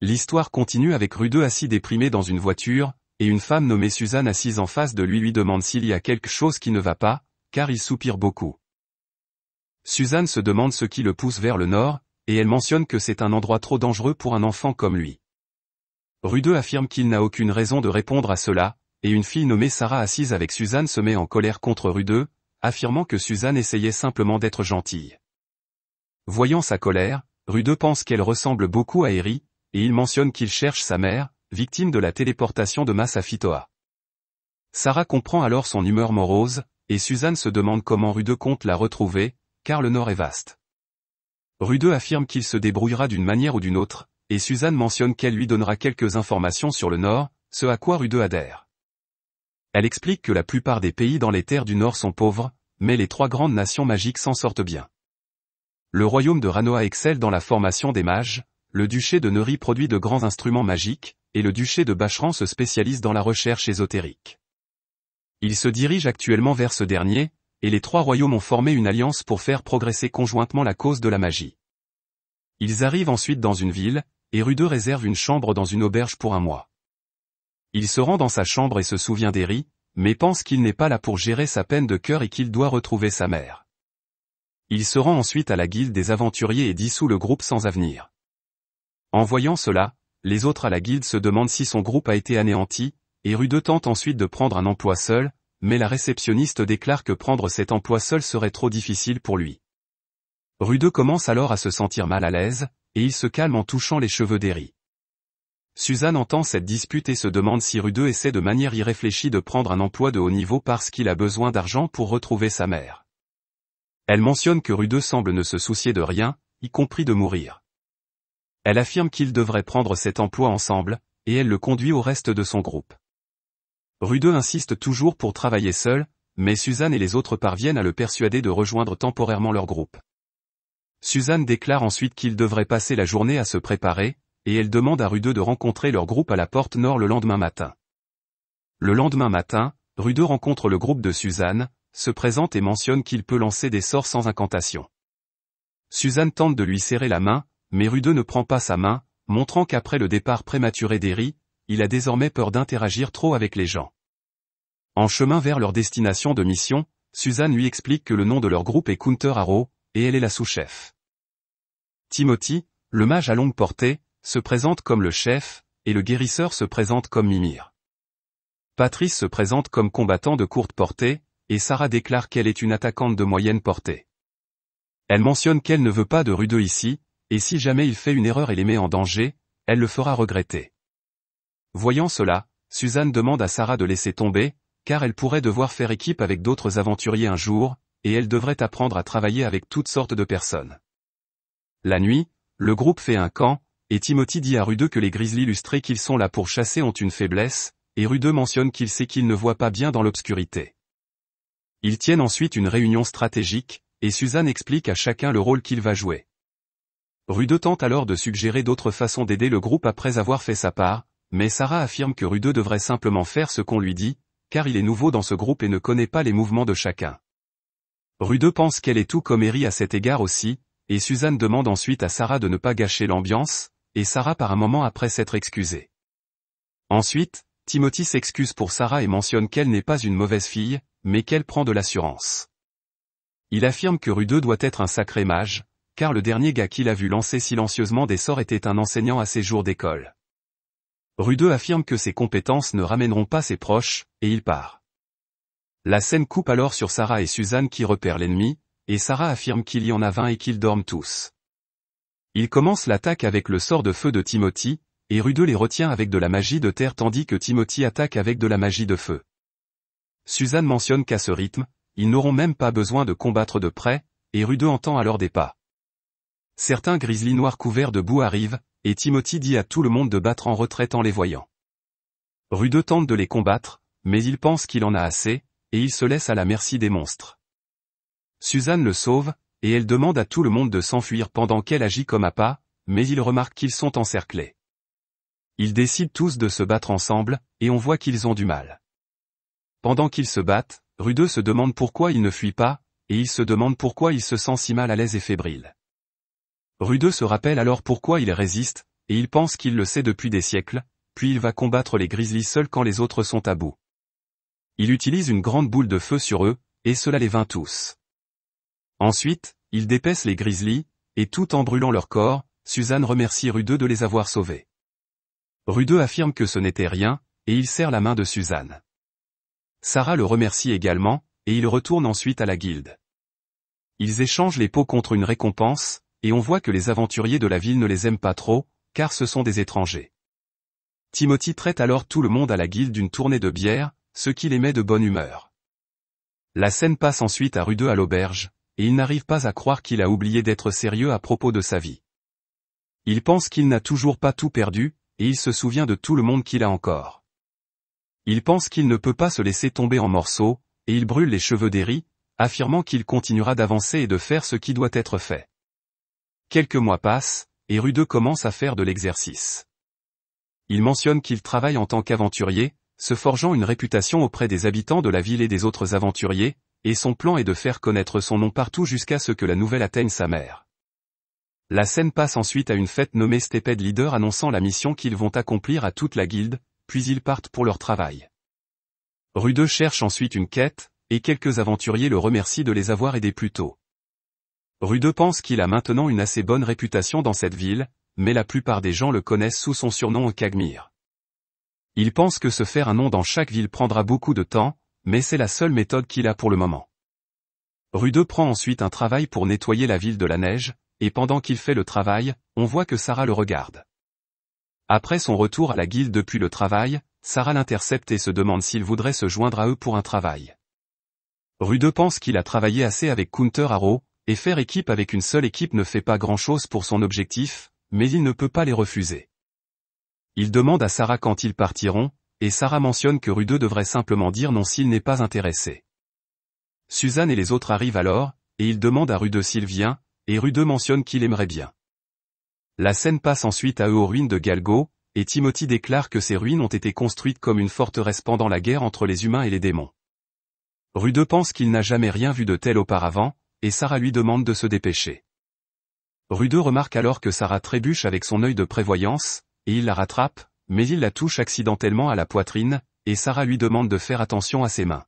L'histoire continue avec Rude assis déprimé dans une voiture, et une femme nommée Suzanne assise en face de lui demande s'il y a quelque chose qui ne va pas, car il soupire beaucoup. Suzanne se demande ce qui le pousse vers le nord, et elle mentionne que c'est un endroit trop dangereux pour un enfant comme lui. Rude affirme qu'il n'a aucune raison de répondre à cela, et une fille nommée Sarah assise avec Suzanne se met en colère contre Rude, affirmant que Suzanne essayait simplement d'être gentille. Voyant sa colère, Rude pense qu'elle ressemble beaucoup à Eri, et il mentionne qu'il cherche sa mère, victime de la téléportation de Massa Fitoa. Sarah comprend alors son humeur morose, et Suzanne se demande comment Rude compte la retrouver, car le nord est vaste. Rude affirme qu'il se débrouillera d'une manière ou d'une autre, et Suzanne mentionne qu'elle lui donnera quelques informations sur le nord, ce à quoi Rude adhère. Elle explique que la plupart des pays dans les terres du nord sont pauvres, mais les 3 grandes nations magiques s'en sortent bien. Le royaume de Ranoa excelle dans la formation des mages, le duché de Neri produit de grands instruments magiques, et le duché de Bachran se spécialise dans la recherche ésotérique. Il se dirige actuellement vers ce dernier, et les 3 royaumes ont formé une alliance pour faire progresser conjointement la cause de la magie. Ils arrivent ensuite dans une ville, et Rude réserve une chambre dans une auberge pour un mois. Il se rend dans sa chambre et se souvient d'Eri, mais pense qu'il n'est pas là pour gérer sa peine de cœur et qu'il doit retrouver sa mère. Il se rend ensuite à la guilde des aventuriers et dissout le groupe sans avenir. En voyant cela, les autres à la guilde se demandent si son groupe a été anéanti, et Rude tente ensuite de prendre un emploi seul, mais la réceptionniste déclare que prendre cet emploi seul serait trop difficile pour lui. Rude commence alors à se sentir mal à l'aise, et il se calme en touchant les cheveux d'Eri. Suzanne entend cette dispute et se demande si Rude essaie de manière irréfléchie de prendre un emploi de haut niveau parce qu'il a besoin d'argent pour retrouver sa mère. Elle mentionne que Rude semble ne se soucier de rien, y compris de mourir. Elle affirme qu'ils devraient prendre cet emploi ensemble, et elle le conduit au reste de son groupe. Rude insiste toujours pour travailler seul, mais Suzanne et les autres parviennent à le persuader de rejoindre temporairement leur groupe. Suzanne déclare ensuite qu'ils devraient passer la journée à se préparer, et elle demande à Rude de rencontrer leur groupe à la porte nord le lendemain matin. Le lendemain matin, Rude rencontre le groupe de Suzanne, se présente et mentionne qu'il peut lancer des sorts sans incantation. Suzanne tente de lui serrer la main, mais Rude ne prend pas sa main, montrant qu'après le départ prématuré d'Eri, il a désormais peur d'interagir trop avec les gens. En chemin vers leur destination de mission, Suzanne lui explique que le nom de leur groupe est Counter Arrow, et elle est la sous-chef. Timothy, le mage à longue portée, se présente comme le chef, et le guérisseur se présente comme Mimir. Patrice se présente comme combattant de courte portée, et Sarah déclare qu'elle est une attaquante de moyenne portée. Elle mentionne qu'elle ne veut pas de Rude ici, et si jamais il fait une erreur et les met en danger, elle le fera regretter. Voyant cela, Suzanne demande à Sarah de laisser tomber, car elle pourrait devoir faire équipe avec d'autres aventuriers un jour, et elle devrait apprendre à travailler avec toutes sortes de personnes. La nuit, le groupe fait un camp, et Timothy dit à Rude que les grizzlies lustrés qu'ils sont là pour chasser ont une faiblesse, et Rude mentionne qu'il sait qu'ils ne voient pas bien dans l'obscurité. Ils tiennent ensuite une réunion stratégique, et Suzanne explique à chacun le rôle qu'il va jouer. Rude tente alors de suggérer d'autres façons d'aider le groupe après avoir fait sa part, mais Sarah affirme que Rude devrait simplement faire ce qu'on lui dit, car il est nouveau dans ce groupe et ne connaît pas les mouvements de chacun. Rude pense qu'elle est tout comme Eri à cet égard aussi, et Suzanne demande ensuite à Sarah de ne pas gâcher l'ambiance, et Sarah part un moment après s'être excusée. Ensuite, Timothy s'excuse pour Sarah et mentionne qu'elle n'est pas une mauvaise fille, mais qu'elle prend de l'assurance. Il affirme que Rude doit être un sacré mage, car le dernier gars qu'il a vu lancer silencieusement des sorts était un enseignant à ses jours d'école. Rude affirme que ses compétences ne ramèneront pas ses proches, et il part. La scène coupe alors sur Sarah et Suzanne qui repèrent l'ennemi, et Sarah affirme qu'il y en a 20 et qu'ils dorment tous. Il commence l'attaque avec le sort de feu de Timothy, et Rude les retient avec de la magie de terre tandis que Timothy attaque avec de la magie de feu. Suzanne mentionne qu'à ce rythme, ils n'auront même pas besoin de combattre de près, et Rude entend alors des pas. Certains grizzlies noirs couverts de boue arrivent, et Timothy dit à tout le monde de battre en retraite en les voyant. Rude tente de les combattre, mais il pense qu'il en a assez, et il se laisse à la merci des monstres. Suzanne le sauve, et elle demande à tout le monde de s'enfuir pendant qu'elle agit comme appât, mais il remarque qu'ils sont encerclés. Ils décident tous de se battre ensemble, et on voit qu'ils ont du mal. Pendant qu'ils se battent, Rude se demande pourquoi il ne fuit pas, et il se demande pourquoi il se sent si mal à l'aise et fébrile. Rude se rappelle alors pourquoi il résiste, et il pense qu'il le sait depuis des siècles, puis il va combattre les grizzlies seul quand les autres sont à bout. Il utilise une grande boule de feu sur eux, et cela les vainc tous. Ensuite, il dépaisse les grizzlies, et tout en brûlant leur corps, Suzanne remercie Rude de les avoir sauvés. Rude affirme que ce n'était rien, et il serre la main de Suzanne. Sarah le remercie également, et il retourne ensuite à la guilde. Ils échangent les pots contre une récompense, et on voit que les aventuriers de la ville ne les aiment pas trop, car ce sont des étrangers. Timothy traite alors tout le monde à la guilde d'une tournée de bière, ce qui les met de bonne humeur. La scène passe ensuite à Rude à l'auberge, et il n'arrive pas à croire qu'il a oublié d'être sérieux à propos de sa vie. Il pense qu'il n'a toujours pas tout perdu, et il se souvient de tout le monde qu'il a encore. Il pense qu'il ne peut pas se laisser tomber en morceaux, et il brûle les cheveux d'Eri, affirmant qu'il continuera d'avancer et de faire ce qui doit être fait. Quelques mois passent, et Rude commence à faire de l'exercice. Il mentionne qu'il travaille en tant qu'aventurier, se forgeant une réputation auprès des habitants de la ville et des autres aventuriers, et son plan est de faire connaître son nom partout jusqu'à ce que la nouvelle atteigne sa mère. La scène passe ensuite à une fête nommée Steped Leader annonçant la mission qu'ils vont accomplir à toute la guilde, puis ils partent pour leur travail. Rude cherche ensuite une quête, et quelques aventuriers le remercient de les avoir aidés plus tôt. Rude pense qu'il a maintenant une assez bonne réputation dans cette ville, mais la plupart des gens le connaissent sous son surnom Kagmir. Il pense que se faire un nom dans chaque ville prendra beaucoup de temps, mais c'est la seule méthode qu'il a pour le moment. Rude prend ensuite un travail pour nettoyer la ville de la neige, et pendant qu'il fait le travail, on voit que Sarah le regarde. Après son retour à la guilde depuis le travail, Sarah l'intercepte et se demande s'il voudrait se joindre à eux pour un travail. Rude pense qu'il a travaillé assez avec Counter Arrow, et faire équipe avec une seule équipe ne fait pas grand-chose pour son objectif, mais il ne peut pas les refuser. Il demande à Sarah quand ils partiront, et Sarah mentionne que Rude devrait simplement dire non s'il n'est pas intéressé. Suzanne et les autres arrivent alors, et ils demandent à Rude s'il vient, et Rude mentionne qu'il aimerait bien. La scène passe ensuite à eux aux ruines de Galgo, et Timothy déclare que ces ruines ont été construites comme une forteresse pendant la guerre entre les humains et les démons. Rude pense qu'il n'a jamais rien vu de tel auparavant, et Sarah lui demande de se dépêcher. Rude remarque alors que Sarah trébuche avec son œil de prévoyance, et il la rattrape, mais il la touche accidentellement à la poitrine, et Sarah lui demande de faire attention à ses mains.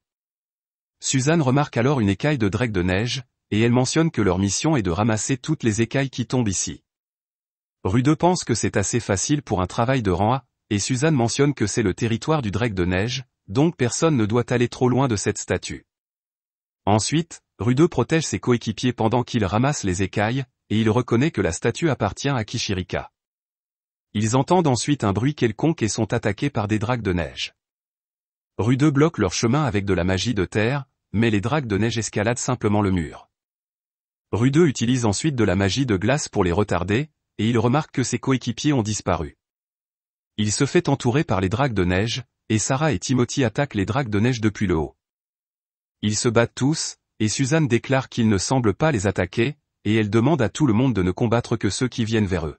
Suzanne remarque alors une écaille de Drake de neige, et elle mentionne que leur mission est de ramasser toutes les écailles qui tombent ici. Rude pense que c'est assez facile pour un travail de rang A, et Suzanne mentionne que c'est le territoire du Drake de neige, donc personne ne doit aller trop loin de cette statue. Ensuite, Rude protège ses coéquipiers pendant qu'ils ramassent les écailles, et il reconnaît que la statue appartient à Kishirika. Ils entendent ensuite un bruit quelconque et sont attaqués par des drakes de neige. Rude bloque leur chemin avec de la magie de terre, mais les drakes de neige escaladent simplement le mur. Rude utilise ensuite de la magie de glace pour les retarder, et il remarque que ses coéquipiers ont disparu. Il se fait entourer par les drakes de neige, et Sarah et Timothy attaquent les drakes de neige depuis le haut. Ils se battent tous, et Suzanne déclare qu'ils ne semblent pas les attaquer, et elle demande à tout le monde de ne combattre que ceux qui viennent vers eux.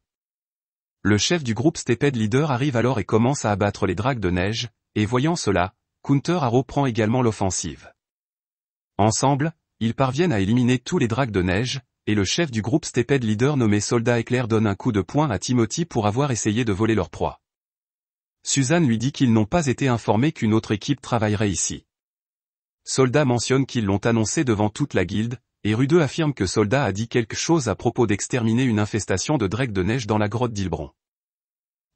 Le chef du groupe Steped Leader arrive alors et commence à abattre les drakes de neige, et voyant cela, Counter Arrow prend également l'offensive. Ensemble, ils parviennent à éliminer tous les drakes de neige, et le chef du groupe Steped Leader nommé Soldat Éclair donne un coup de poing à Timothy pour avoir essayé de voler leur proie. Suzanne lui dit qu'ils n'ont pas été informés qu'une autre équipe travaillerait ici. Soldat mentionne qu'ils l'ont annoncé devant toute la guilde, et Rude affirme que Soldat a dit quelque chose à propos d'exterminer une infestation de drakes de neige dans la grotte d'Ilbron.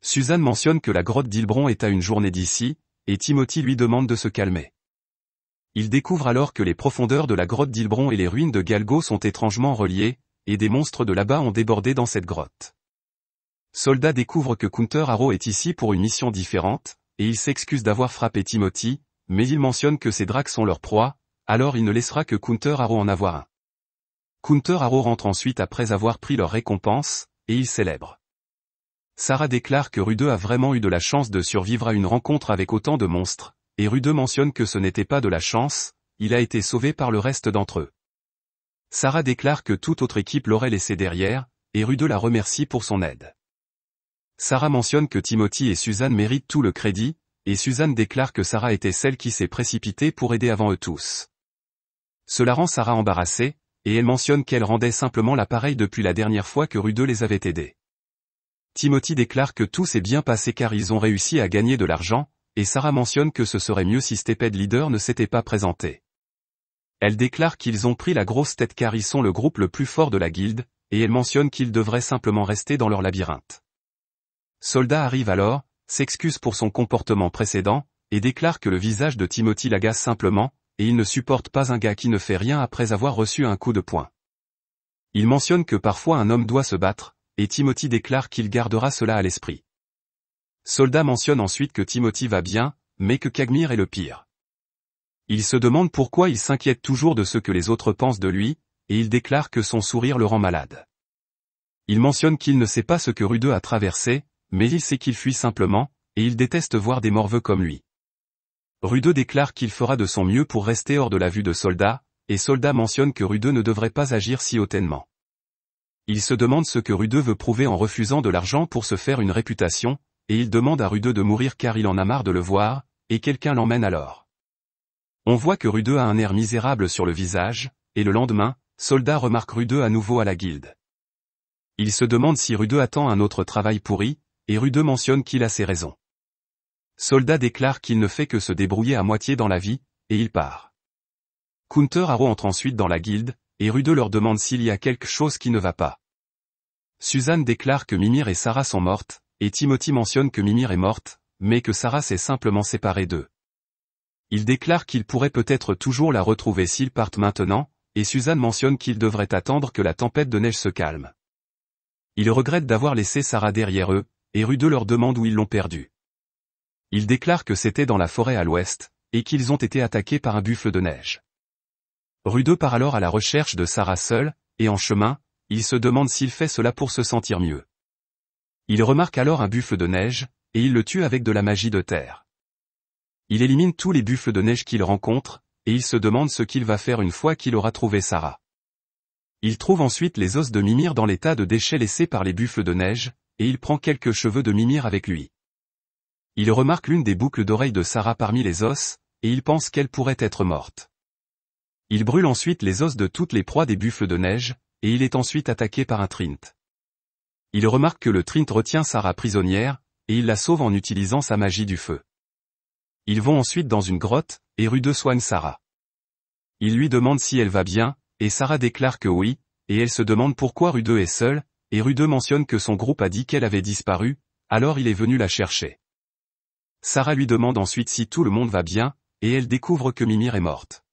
Suzanne mentionne que la grotte d'Ilbron est à une journée d'ici, et Timothy lui demande de se calmer. Il découvre alors que les profondeurs de la grotte d'Ilbron et les ruines de Galgo sont étrangement reliées, et des monstres de là-bas ont débordé dans cette grotte. Soldat découvre que Counter Arrow est ici pour une mission différente, et il s'excuse d'avoir frappé Timothy, mais il mentionne que ces drakes sont leur proie, alors il ne laissera que Counter Arrow en avoir un. Counter Arrow rentre ensuite après avoir pris leur récompense, et il célèbre. Sarah déclare que Rude a vraiment eu de la chance de survivre à une rencontre avec autant de monstres, et Rude mentionne que ce n'était pas de la chance, il a été sauvé par le reste d'entre eux. Sarah déclare que toute autre équipe l'aurait laissé derrière, et Rude la remercie pour son aide. Sarah mentionne que Timothy et Suzanne méritent tout le crédit, et Suzanne déclare que Sarah était celle qui s'est précipitée pour aider avant eux tous. Cela rend Sarah embarrassée, et elle mentionne qu'elle rendait simplement l'appareil depuis la dernière fois que Rude les avait aidés. Timothy déclare que tout s'est bien passé car ils ont réussi à gagner de l'argent, et Sarah mentionne que ce serait mieux si Stupid Leader ne s'était pas présenté. Elle déclare qu'ils ont pris la grosse tête car ils sont le groupe le plus fort de la guilde, et elle mentionne qu'ils devraient simplement rester dans leur labyrinthe. Soldat arrive alors, s'excuse pour son comportement précédent, et déclare que le visage de Timothy l'agace simplement, et il ne supporte pas un gars qui ne fait rien après avoir reçu un coup de poing. Il mentionne que parfois un homme doit se battre, et Timothy déclare qu'il gardera cela à l'esprit. Soldat mentionne ensuite que Timothy va bien, mais que Kagmir est le pire. Il se demande pourquoi il s'inquiète toujours de ce que les autres pensent de lui, et il déclare que son sourire le rend malade. Il mentionne qu'il ne sait pas ce que Rude a traversé, mais il sait qu'il fuit simplement, et il déteste voir des morveux comme lui. Rude déclare qu'il fera de son mieux pour rester hors de la vue de Soldat, et Soldat mentionne que Rude ne devrait pas agir si hautement. Il se demande ce que Rude veut prouver en refusant de l'argent pour se faire une réputation, et il demande à Rude de mourir car il en a marre de le voir, et quelqu'un l'emmène alors. On voit que Rude a un air misérable sur le visage, et le lendemain, Soldat remarque Rude à nouveau à la guilde. Il se demande si Rude attend un autre travail pourri, et Rude mentionne qu'il a ses raisons. Soldat déclare qu'il ne fait que se débrouiller à moitié dans la vie, et il part. Counter Arrow entre ensuite dans la guilde, et Rude leur demande s'il y a quelque chose qui ne va pas. Suzanne déclare que Mimir et Sarah sont mortes, et Timothy mentionne que Mimir est morte, mais que Sarah s'est simplement séparée d'eux. Il déclare qu'il pourrait peut-être toujours la retrouver s'ils partent maintenant, et Suzanne mentionne qu'ils devraient attendre que la tempête de neige se calme. Ils regrettent d'avoir laissé Sarah derrière eux, et Rude leur demande où ils l'ont perdue. Il déclare que c'était dans la forêt à l'ouest, et qu'ils ont été attaqués par un buffle de neige. Rude part alors à la recherche de Sarah seule, et en chemin, il se demande s'il fait cela pour se sentir mieux. Il remarque alors un buffle de neige, et il le tue avec de la magie de terre. Il élimine tous les buffles de neige qu'il rencontre, et il se demande ce qu'il va faire une fois qu'il aura trouvé Sarah. Il trouve ensuite les os de Mimir dans les tas de déchets laissés par les buffles de neige, et il prend quelques cheveux de Mimir avec lui. Il remarque l'une des boucles d'oreilles de Sarah parmi les os, et il pense qu'elle pourrait être morte. Il brûle ensuite les os de toutes les proies des buffles de neige, et il est ensuite attaqué par un Trint. Il remarque que le Trint retient Sarah prisonnière, et il la sauve en utilisant sa magie du feu. Ils vont ensuite dans une grotte, et Rude soigne Sarah. Il lui demande si elle va bien, et Sarah déclare que oui, et elle se demande pourquoi Rude est seule, et Rude mentionne que son groupe a dit qu'elle avait disparu, alors il est venu la chercher. Sarah lui demande ensuite si tout le monde va bien, et elle découvre que Mimir est morte.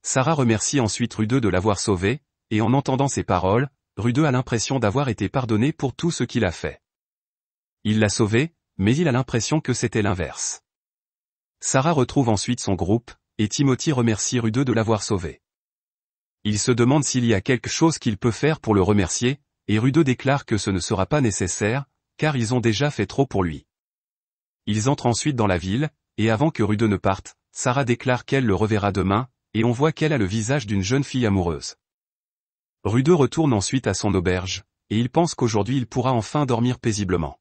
Sarah remercie ensuite Rude de l'avoir sauvée, et en entendant ces paroles, Rude a l'impression d'avoir été pardonné pour tout ce qu'il a fait. Il l'a sauvée, mais il a l'impression que c'était l'inverse. Sarah retrouve ensuite son groupe, et Timothy remercie Rude de l'avoir sauvé. Il se demande s'il y a quelque chose qu'il peut faire pour le remercier, et Rude déclare que ce ne sera pas nécessaire, car ils ont déjà fait trop pour lui. Ils entrent ensuite dans la ville, et avant que Rude ne parte, Sarah déclare qu'elle le reverra demain, et on voit qu'elle a le visage d'une jeune fille amoureuse. Rude retourne ensuite à son auberge, et il pense qu'aujourd'hui il pourra enfin dormir paisiblement.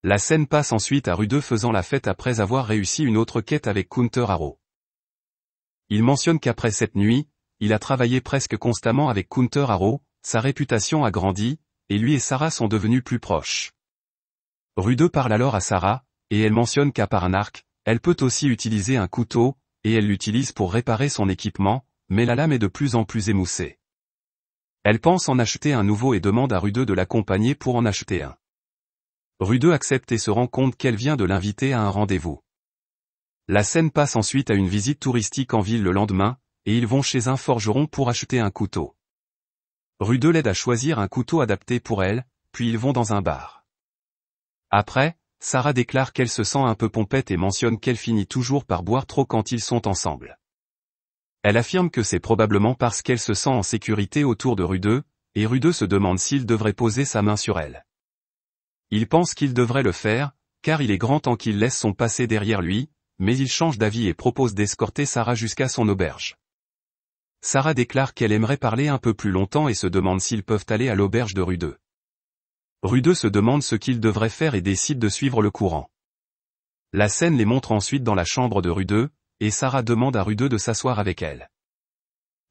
La scène passe ensuite à Rude faisant la fête après avoir réussi une autre quête avec Counter Arrow. Il mentionne qu'après cette nuit, il a travaillé presque constamment avec Counter Arrow, sa réputation a grandi, et lui et Sarah sont devenus plus proches. Rude parle alors à Sarah, et elle mentionne qu'à part un arc, elle peut aussi utiliser un couteau, et elle l'utilise pour réparer son équipement, mais la lame est de plus en plus émoussée. Elle pense en acheter un nouveau et demande à Rude de l'accompagner pour en acheter un. Rude accepte et se rend compte qu'elle vient de l'inviter à un rendez-vous. La scène passe ensuite à une visite touristique en ville le lendemain, et ils vont chez un forgeron pour acheter un couteau. Rude l'aide à choisir un couteau adapté pour elle, puis ils vont dans un bar. Après, Sarah déclare qu'elle se sent un peu pompette et mentionne qu'elle finit toujours par boire trop quand ils sont ensemble. Elle affirme que c'est probablement parce qu'elle se sent en sécurité autour de Rude, et Rude se demande s'il devrait poser sa main sur elle. Il pense qu'il devrait le faire, car il est grand temps qu'il laisse son passé derrière lui, mais il change d'avis et propose d'escorter Sarah jusqu'à son auberge. Sarah déclare qu'elle aimerait parler un peu plus longtemps et se demande s'ils peuvent aller à l'auberge de Rude. Rude se demande ce qu'il devrait faire et décide de suivre le courant. La scène les montre ensuite dans la chambre de Rude, et Sarah demande à Rude de s'asseoir avec elle.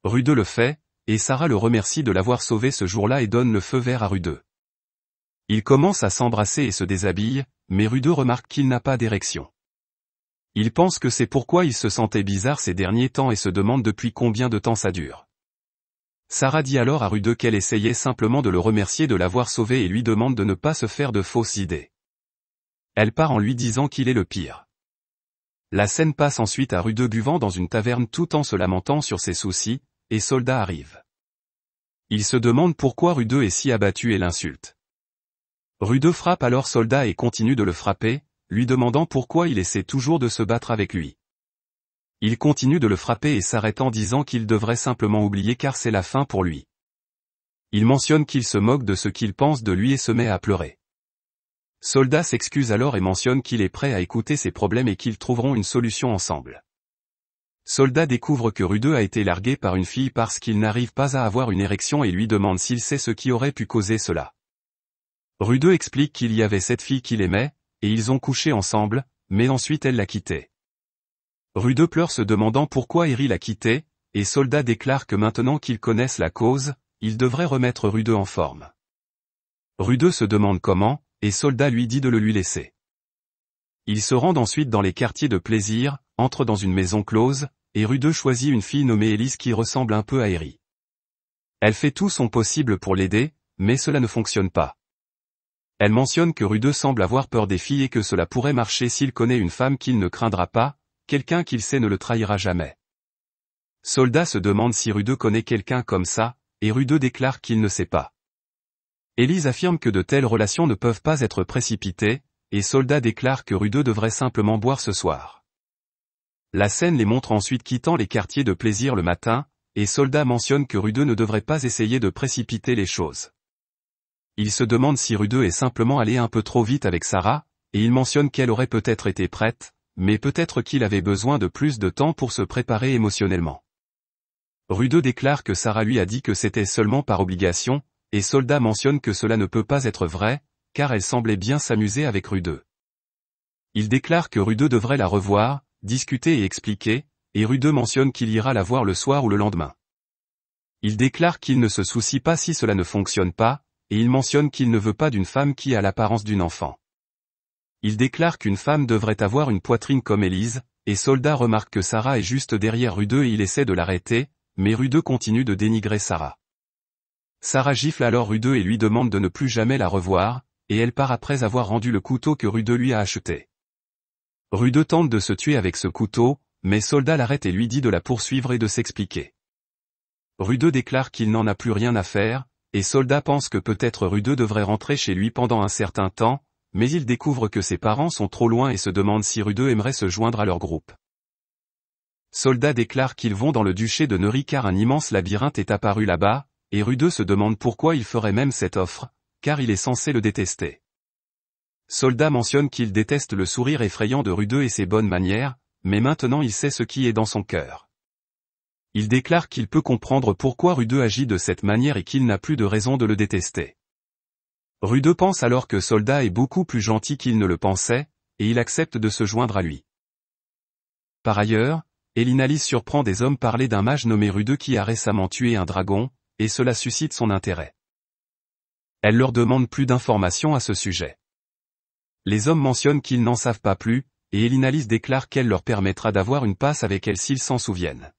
Rude le fait, et Sarah le remercie de l'avoir sauvé ce jour-là et donne le feu vert à Rude. Ils commencent à s'embrasser et se déshabillent, mais Rude remarque qu'il n'a pas d'érection. Il pense que c'est pourquoi il se sentait bizarre ces derniers temps et se demande depuis combien de temps ça dure. Sarah dit alors à Rude qu'elle essayait simplement de le remercier de l'avoir sauvé et lui demande de ne pas se faire de fausses idées. Elle part en lui disant qu'il est le pire. La scène passe ensuite à Rude buvant dans une taverne tout en se lamentant sur ses soucis, et Soldat arrive. Il se demande pourquoi Rude est si abattu et l'insulte. Rude frappe alors Soldat et continue de le frapper, lui demandant pourquoi il essaie toujours de se battre avec lui. Il continue de le frapper et s'arrête en disant qu'il devrait simplement oublier car c'est la fin pour lui. Il mentionne qu'il se moque de ce qu'il pense de lui et se met à pleurer. Soldat s'excuse alors et mentionne qu'il est prêt à écouter ses problèmes et qu'ils trouveront une solution ensemble. Soldat découvre que Rude a été largué par une fille parce qu'il n'arrive pas à avoir une érection et lui demande s'il sait ce qui aurait pu causer cela. Rude explique qu'il y avait cette fille qu'il aimait, et ils ont couché ensemble, mais ensuite elle l'a quitté. Rude pleure se demandant pourquoi Eri l'a quitté, et Soldat déclare que maintenant qu'ils connaissent la cause, ils devraient remettre Rude en forme. Rude se demande comment, et Soldat lui dit de le lui laisser. Ils se rendent ensuite dans les quartiers de plaisir, entrent dans une maison close, et Rude choisit une fille nommée Elise qui ressemble un peu à Eri. Elle fait tout son possible pour l'aider, mais cela ne fonctionne pas. Elle mentionne que Rude semble avoir peur des filles et que cela pourrait marcher s'il connaît une femme qu'il ne craindra pas, quelqu'un qu'il sait ne le trahira jamais. Soldat se demande si Rude connaît quelqu'un comme ça, et Rude déclare qu'il ne sait pas. Élise affirme que de telles relations ne peuvent pas être précipitées, et Soldat déclare que Rude devrait simplement boire ce soir. La scène les montre ensuite quittant les quartiers de plaisir le matin, et Soldat mentionne que Rude ne devrait pas essayer de précipiter les choses. Il se demande si Rude est simplement allé un peu trop vite avec Sarah, et il mentionne qu'elle aurait peut-être été prête, mais peut-être qu'il avait besoin de plus de temps pour se préparer émotionnellement. Rude déclare que Sarah lui a dit que c'était seulement par obligation, et Soldat mentionne que cela ne peut pas être vrai, car elle semblait bien s'amuser avec Rude. Il déclare que Rude devrait la revoir, discuter et expliquer, et Rude mentionne qu'il ira la voir le soir ou le lendemain. Il déclare qu'il ne se soucie pas si cela ne fonctionne pas, et il mentionne qu'il ne veut pas d'une femme qui a l'apparence d'une enfant. Il déclare qu'une femme devrait avoir une poitrine comme Élise, et Soldat remarque que Sarah est juste derrière Rude et il essaie de l'arrêter, mais Rude continue de dénigrer Sarah. Sarah gifle alors Rude et lui demande de ne plus jamais la revoir, et elle part après avoir rendu le couteau que Rude lui a acheté. Rude tente de se tuer avec ce couteau, mais Soldat l'arrête et lui dit de la poursuivre et de s'expliquer. Rude déclare qu'il n'en a plus rien à faire, et Soldat pense que peut-être Rude devrait rentrer chez lui pendant un certain temps, mais il découvre que ses parents sont trop loin et se demande si Rude aimerait se joindre à leur groupe. Soldat déclare qu'ils vont dans le duché de Neury car un immense labyrinthe est apparu là-bas, et Rude se demande pourquoi il ferait même cette offre, car il est censé le détester. Soldat mentionne qu'il déteste le sourire effrayant de Rude et ses bonnes manières, mais maintenant il sait ce qui est dans son cœur. Il déclare qu'il peut comprendre pourquoi Rude agit de cette manière et qu'il n'a plus de raison de le détester. Rude pense alors que Soldat est beaucoup plus gentil qu'il ne le pensait, et il accepte de se joindre à lui. Par ailleurs, Elinalise surprend des hommes parler d'un mage nommé Rude qui a récemment tué un dragon, et cela suscite son intérêt. Elle leur demande plus d'informations à ce sujet. Les hommes mentionnent qu'ils n'en savent pas plus, et Elinalise déclare qu'elle leur permettra d'avoir une passe avec elle s'ils s'en souviennent.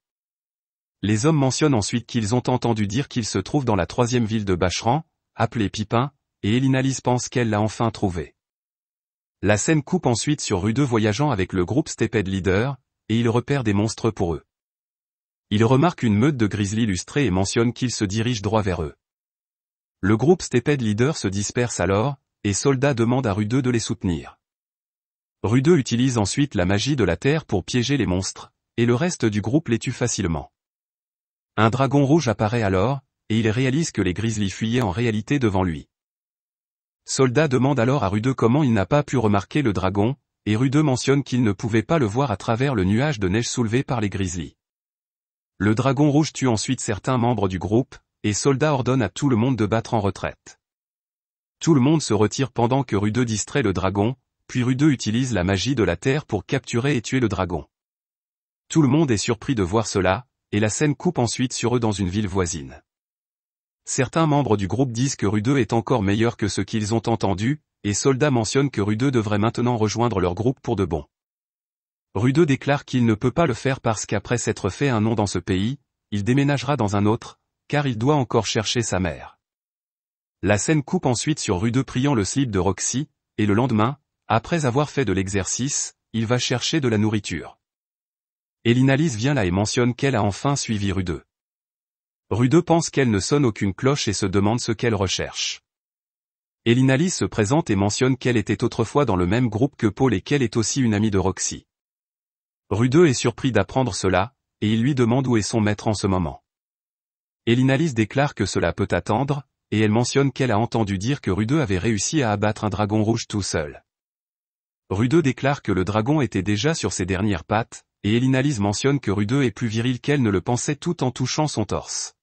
Les hommes mentionnent ensuite qu'ils ont entendu dire qu'ils se trouvent dans la 3e ville de Bacheran, appelée Pipin, et Elinalise pense qu'elle l'a enfin trouvé. La scène coupe ensuite sur Rude voyageant avec le groupe Steped Leader, et il repère des monstres pour eux. Il remarque une meute de grizzlies lustrés et mentionne qu'ils se dirigent droit vers eux. Le groupe Steped Leader se disperse alors, et Soldat demande à Rude de les soutenir. Rude utilise ensuite la magie de la terre pour piéger les monstres, et le reste du groupe les tue facilement. Un dragon rouge apparaît alors, et il réalise que les grizzlies fuyaient en réalité devant lui. Soldat demande alors à Rude comment il n'a pas pu remarquer le dragon, et Rude mentionne qu'il ne pouvait pas le voir à travers le nuage de neige soulevé par les grizzlies. Le dragon rouge tue ensuite certains membres du groupe, et Soldat ordonne à tout le monde de battre en retraite. Tout le monde se retire pendant que Rude distrait le dragon, puis Rude utilise la magie de la terre pour capturer et tuer le dragon. Tout le monde est surpris de voir cela, et la scène coupe ensuite sur eux dans une ville voisine. Certains membres du groupe disent que Rude est encore meilleur que ce qu'ils ont entendu, et Soldat mentionne que Rude devrait maintenant rejoindre leur groupe pour de bon. Rude déclare qu'il ne peut pas le faire parce qu'après s'être fait un nom dans ce pays, il déménagera dans un autre, car il doit encore chercher sa mère. La scène coupe ensuite sur Rude priant le slip de Roxy, et le lendemain, après avoir fait de l'exercice, il va chercher de la nourriture. Elinalise vient là et mentionne qu'elle a enfin suivi Rude. Rude pense qu'elle ne sonne aucune cloche et se demande ce qu'elle recherche. Elinalise se présente et mentionne qu'elle était autrefois dans le même groupe que Paul et qu'elle est aussi une amie de Roxy. Rude est surpris d'apprendre cela, et il lui demande où est son maître en ce moment. Elinalise déclare que cela peut attendre, et elle mentionne qu'elle a entendu dire que Rude avait réussi à abattre un dragon rouge tout seul. Rude déclare que le dragon était déjà sur ses dernières pattes, et Elinalise mentionne que Rude est plus viril qu'elle ne le pensait tout en touchant son torse.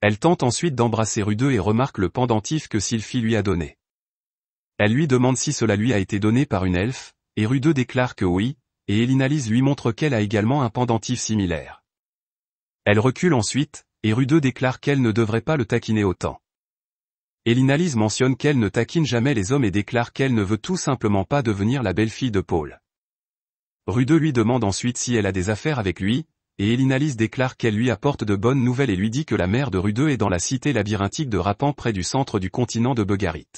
Elle tente ensuite d'embrasser Rude et remarque le pendentif que Sylphie lui a donné. Elle lui demande si cela lui a été donné par une elfe, et Rude déclare que oui, et Elinalise lui montre qu'elle a également un pendentif similaire. Elle recule ensuite, et Rude déclare qu'elle ne devrait pas le taquiner autant. Elinalise mentionne qu'elle ne taquine jamais les hommes et déclare qu'elle ne veut tout simplement pas devenir la belle-fille de Paul. Rude lui demande ensuite si elle a des affaires avec lui, et Elinalise déclare qu'elle lui apporte de bonnes nouvelles et lui dit que la mère de Rude est dans la cité labyrinthique de Rapan près du centre du continent de Begarit.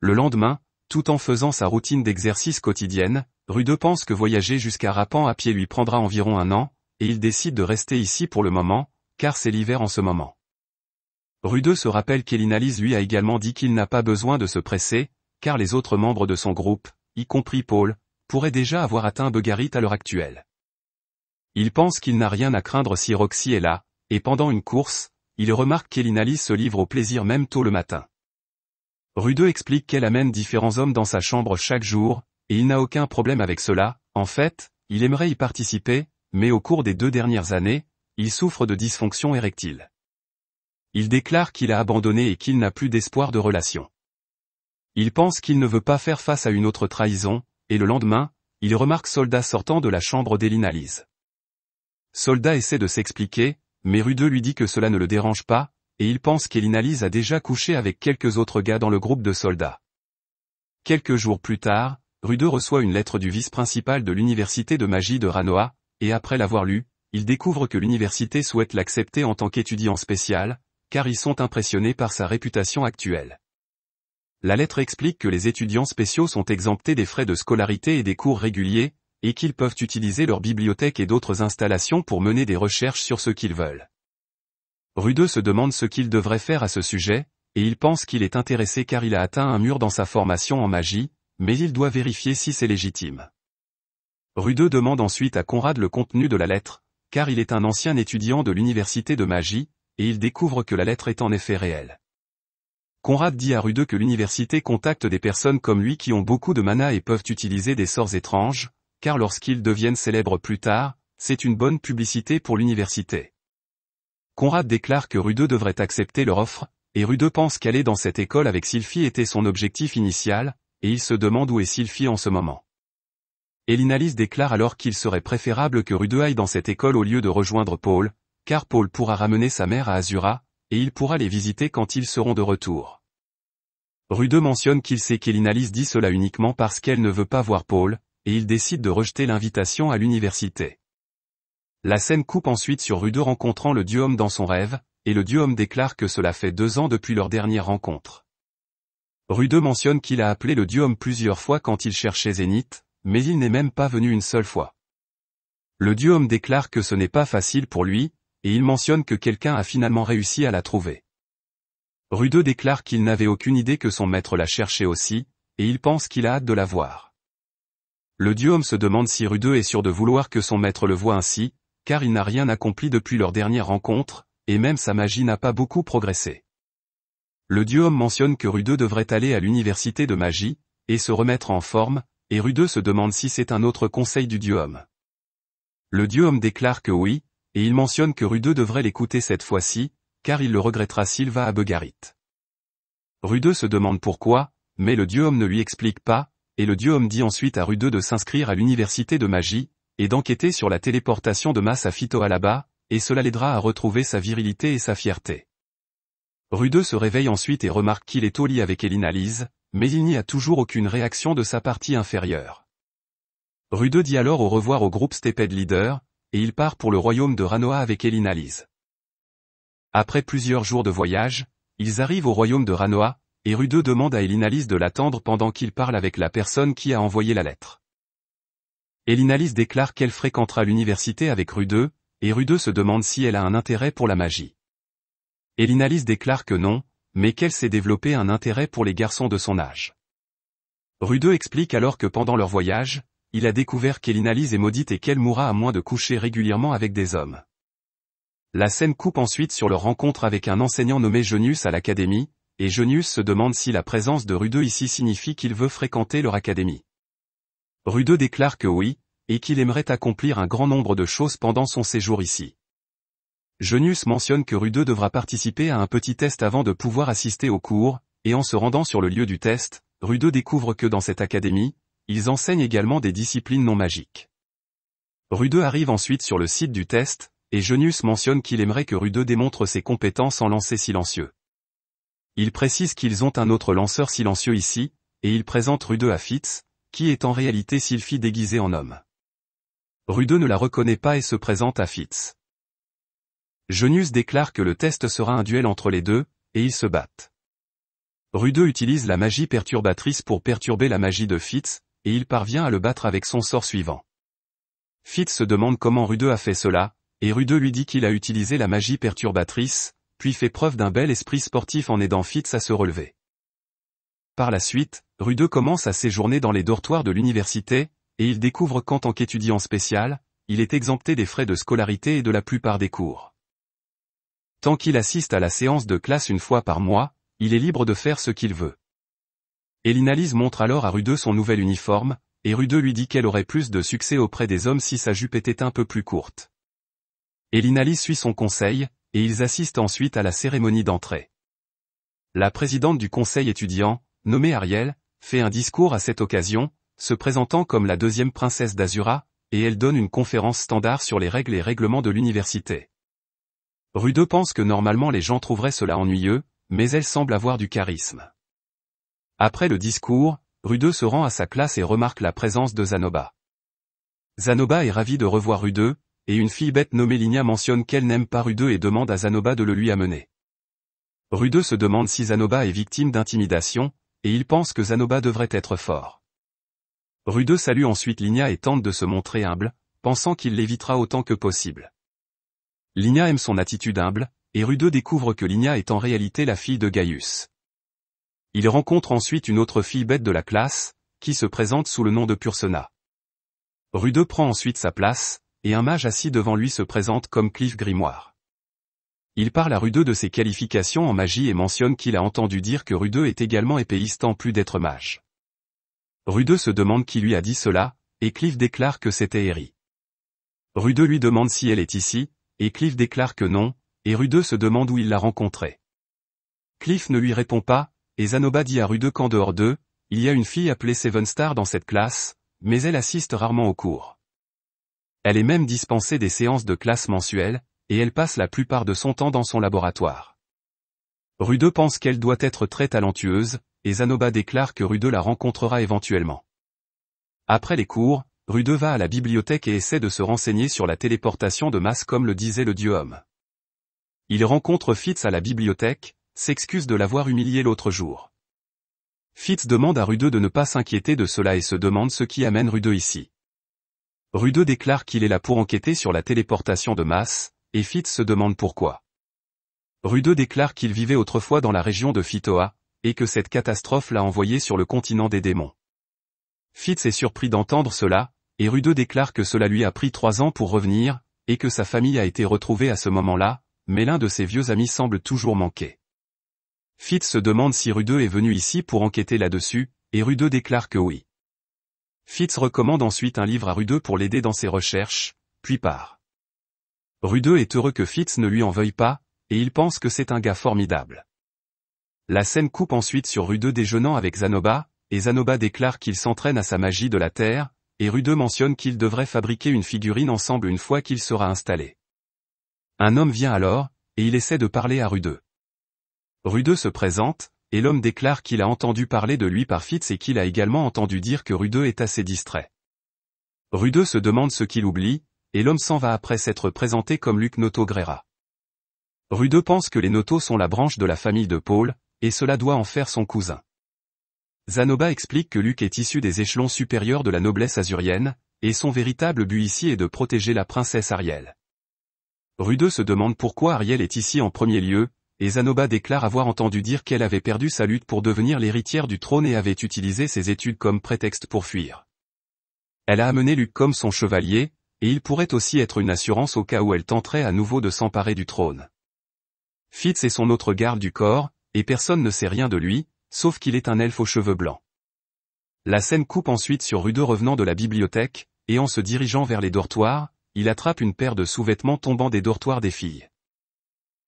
Le lendemain, tout en faisant sa routine d'exercice quotidienne, Rude pense que voyager jusqu'à Rapan à pied lui prendra environ 1 an, et il décide de rester ici pour le moment, car c'est l'hiver en ce moment. Rude se rappelle qu'Elinalise lui a également dit qu'il n'a pas besoin de se presser, car les autres membres de son groupe, y compris Paul, pourraient déjà avoir atteint Begarit à l'heure actuelle. Il pense qu'il n'a rien à craindre si Roxy est là, et pendant une course, il remarque qu'Elinalise se livre au plaisir même tôt le matin. Rude explique qu'elle amène différents hommes dans sa chambre chaque jour, et il n'a aucun problème avec cela. En fait, il aimerait y participer, mais au cours des 2 dernières années, il souffre de dysfonction érectile. Il déclare qu'il a abandonné et qu'il n'a plus d'espoir de relation. Il pense qu'il ne veut pas faire face à une autre trahison, et le lendemain, il remarque Soldat sortant de la chambre d'Elinalise. Soldat essaie de s'expliquer, mais Rude lui dit que cela ne le dérange pas, et il pense qu'Elinalise a déjà couché avec quelques autres gars dans le groupe de soldats. Quelques jours plus tard, Rude reçoit une lettre du vice-principal de l'université de magie de Ranoa, et après l'avoir lue, il découvre que l'université souhaite l'accepter en tant qu'étudiant spécial, car ils sont impressionnés par sa réputation actuelle. La lettre explique que les étudiants spéciaux sont exemptés des frais de scolarité et des cours réguliers, et qu'ils peuvent utiliser leur bibliothèque et d'autres installations pour mener des recherches sur ce qu'ils veulent. Rude se demande ce qu'il devrait faire à ce sujet, et il pense qu'il est intéressé car il a atteint un mur dans sa formation en magie, mais il doit vérifier si c'est légitime. Rude demande ensuite à Conrad le contenu de la lettre, car il est un ancien étudiant de l'université de magie, et il découvre que la lettre est en effet réelle. Conrad dit à Rude que l'université contacte des personnes comme lui qui ont beaucoup de mana et peuvent utiliser des sorts étranges, car lorsqu'ils deviennent célèbres plus tard, c'est une bonne publicité pour l'université. Conrad déclare que Rude devrait accepter leur offre, et Rude pense qu'aller dans cette école avec Sylphie était son objectif initial, et il se demande où est Sylphie en ce moment. Elinalise déclare alors qu'il serait préférable que Rude aille dans cette école au lieu de rejoindre Paul, car Paul pourra ramener sa mère à Azura, et il pourra les visiter quand ils seront de retour. Rude mentionne qu'il sait qu'Elinalise dit cela uniquement parce qu'elle ne veut pas voir Paul, et il décide de rejeter l'invitation à l'université. La scène coupe ensuite sur Rude rencontrant le dieu homme dans son rêve, et le dieu homme déclare que cela fait 2 ans depuis leur dernière rencontre. Rude mentionne qu'il a appelé le dieu homme plusieurs fois quand il cherchait Zénith, mais il n'est même pas venu une seule fois. Le dieu homme déclare que ce n'est pas facile pour lui, et il mentionne que quelqu'un a finalement réussi à la trouver. Rude déclare qu'il n'avait aucune idée que son maître la cherchait aussi, et il pense qu'il a hâte de la voir. Le dieu homme se demande si Rude est sûr de vouloir que son maître le voie ainsi, car il n'a rien accompli depuis leur dernière rencontre, et même sa magie n'a pas beaucoup progressé. Le dieu homme mentionne que Rude devrait aller à l'université de magie, et se remettre en forme, et Rude se demande si c'est un autre conseil du dieu homme. Le dieu homme déclare que oui, et il mentionne que Rude devrait l'écouter cette fois-ci, car il le regrettera s'il va à Begarit. Rude se demande pourquoi, mais le dieu homme ne lui explique pas, et le dieu homme dit ensuite à Rude de s'inscrire à l'université de magie, et d'enquêter sur la téléportation de masse à Fitoalaba, et cela l'aidera à retrouver sa virilité et sa fierté. Rude se réveille ensuite et remarque qu'il est au lit avec Elinalise, mais il n'y a toujours aucune réaction de sa partie inférieure. Rude dit alors au revoir au groupe Steped Leader, et il part pour le royaume de Ranoa avec Elinalise. Après plusieurs jours de voyage, ils arrivent au royaume de Ranoa, et Rude demande à Elinalise de l'attendre pendant qu'il parle avec la personne qui a envoyé la lettre. Elinalise déclare qu'elle fréquentera l'université avec Rude, et Rude se demande si elle a un intérêt pour la magie. Elinalise déclare que non, mais qu'elle s'est développé un intérêt pour les garçons de son âge. Rude explique alors que pendant leur voyage, il a découvert qu'Elinalise est maudite et qu'elle mourra à moins de coucher régulièrement avec des hommes. La scène coupe ensuite sur leur rencontre avec un enseignant nommé Jonius à l'académie, et Jonius se demande si la présence de Rude ici signifie qu'il veut fréquenter leur académie. Rude déclare que oui, et qu'il aimerait accomplir un grand nombre de choses pendant son séjour ici. Jonius mentionne que Rude devra participer à un petit test avant de pouvoir assister au cours, et en se rendant sur le lieu du test, Rude découvre que dans cette académie, ils enseignent également des disciplines non magiques. Rude arrive ensuite sur le site du test, et Jonius mentionne qu'il aimerait que Rude démontre ses compétences en lancer silencieux. Il précise qu'ils ont un autre lanceur silencieux ici, et il présente Rude à Fitz, qui est en réalité Sylphie déguisée en homme. Rude ne la reconnaît pas et se présente à Fitz. Jonius déclare que le test sera un duel entre les deux, et ils se battent. Rude utilise la magie perturbatrice pour perturber la magie de Fitz, et il parvient à le battre avec son sort suivant. Fitz se demande comment Rude a fait cela, et Rude lui dit qu'il a utilisé la magie perturbatrice, puis fait preuve d'un bel esprit sportif en aidant Fitz à se relever. Par la suite, Rude commence à séjourner dans les dortoirs de l'université, et il découvre qu'en tant qu'étudiant spécial, il est exempté des frais de scolarité et de la plupart des cours. Tant qu'il assiste à la séance de classe une fois par mois, il est libre de faire ce qu'il veut. Elinalise montre alors à Rude son nouvel uniforme, et Rude lui dit qu'elle aurait plus de succès auprès des hommes si sa jupe était un peu plus courte. Elinalise suit son conseil, et ils assistent ensuite à la cérémonie d'entrée. La présidente du conseil étudiant, nommée Ariel, fait un discours à cette occasion, se présentant comme la deuxième princesse d'Azura, et elle donne une conférence standard sur les règles et règlements de l'université. Rude pense que normalement les gens trouveraient cela ennuyeux, mais elle semble avoir du charisme. Après le discours, Rude se rend à sa classe et remarque la présence de Zanoba. Zanoba est ravie de revoir Rude, et une fille bête nommée Linia mentionne qu'elle n'aime pas Rude et demande à Zanoba de le lui amener. Rude se demande si Zanoba est victime d'intimidation, et il pense que Zanoba devrait être fort. Rude salue ensuite Linia et tente de se montrer humble, pensant qu'il l'évitera autant que possible. Linia aime son attitude humble, et Rude découvre que Linia est en réalité la fille de Gaius. Il rencontre ensuite une autre fille bête de la classe, qui se présente sous le nom de Pursena. Rude prend ensuite sa place, et un mage assis devant lui se présente comme Cliff Grimoire. Il parle à Rude de ses qualifications en magie et mentionne qu'il a entendu dire que Rude est également épéiste en plus d'être mage. Rude se demande qui lui a dit cela, et Cliff déclare que c'était Eri. Rude lui demande si elle est ici, et Cliff déclare que non, et Rude se demande où il l'a rencontrée. Cliff ne lui répond pas, et Zanoba dit à Rude qu'en dehors d'eux, il y a une fille appelée Seven Star dans cette classe, mais elle assiste rarement aux cours. Elle est même dispensée des séances de classe mensuelles, et elle passe la plupart de son temps dans son laboratoire. Rude pense qu'elle doit être très talentueuse, et Zanoba déclare que Rude la rencontrera éventuellement. Après les cours, Rude va à la bibliothèque et essaie de se renseigner sur la téléportation de masse comme le disait le dieu homme. Il rencontre Fitz à la bibliothèque, s'excuse de l'avoir humilié l'autre jour. Fitz demande à Rude de ne pas s'inquiéter de cela et se demande ce qui amène Rude ici. Rude déclare qu'il est là pour enquêter sur la téléportation de masse, et Fitz se demande pourquoi. Rude déclare qu'il vivait autrefois dans la région de Phytoa, et que cette catastrophe l'a envoyé sur le continent des démons. Fitz est surpris d'entendre cela, et Rude déclare que cela lui a pris 3 ans pour revenir, et que sa famille a été retrouvée à ce moment-là, mais l'un de ses vieux amis semble toujours manquer. Fitz se demande si Rude est venu ici pour enquêter là-dessus, et Rude déclare que oui. Fitz recommande ensuite un livre à Rude pour l'aider dans ses recherches, puis part. Rude est heureux que Fitz ne lui en veuille pas, et il pense que c'est un gars formidable. La scène coupe ensuite sur Rude déjeunant avec Zanoba, et Zanoba déclare qu'il s'entraîne à sa magie de la Terre, et Rude mentionne qu'ils devraient fabriquer une figurine ensemble une fois qu'il sera installé. Un homme vient alors, et il essaie de parler à Rude. Rude se présente, et l'homme déclare qu'il a entendu parler de lui par Fitz et qu'il a également entendu dire que Rude est assez distrait. Rude se demande ce qu'il oublie, et l'homme s'en va après s'être présenté comme Luc Noto Grera. Rude pense que les Noto sont la branche de la famille de Paul, et cela doit en faire son cousin. Zanoba explique que Luc est issu des échelons supérieurs de la noblesse azurienne, et son véritable but ici est de protéger la princesse Ariel. Rude se demande pourquoi Ariel est ici en premier lieu, et Zanoba déclare avoir entendu dire qu'elle avait perdu sa lutte pour devenir l'héritière du trône et avait utilisé ses études comme prétexte pour fuir. Elle a amené Luc comme son chevalier, et il pourrait aussi être une assurance au cas où elle tenterait à nouveau de s'emparer du trône. Fitz est son autre garde du corps, et personne ne sait rien de lui, sauf qu'il est un elfe aux cheveux blancs. La scène coupe ensuite sur Rude revenant de la bibliothèque, et en se dirigeant vers les dortoirs, il attrape une paire de sous-vêtements tombant des dortoirs des filles.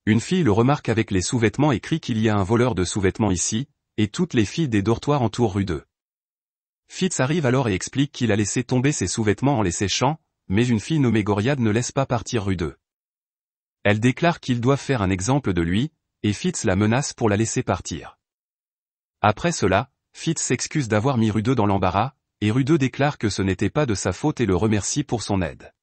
Une fille le remarque avec les sous-vêtements et crie qu'il y a un voleur de sous-vêtements ici, et toutes les filles des dortoirs entourent Rude. Fitz arrive alors et explique qu'il a laissé tomber ses sous-vêtements en les séchant, mais une fille nommée Goriade ne laisse pas partir Rude. Elle déclare qu'ils doivent faire un exemple de lui, et Fitz la menace pour la laisser partir. Après cela, Fitz s'excuse d'avoir mis Rude dans l'embarras, et Rude déclare que ce n'était pas de sa faute et le remercie pour son aide.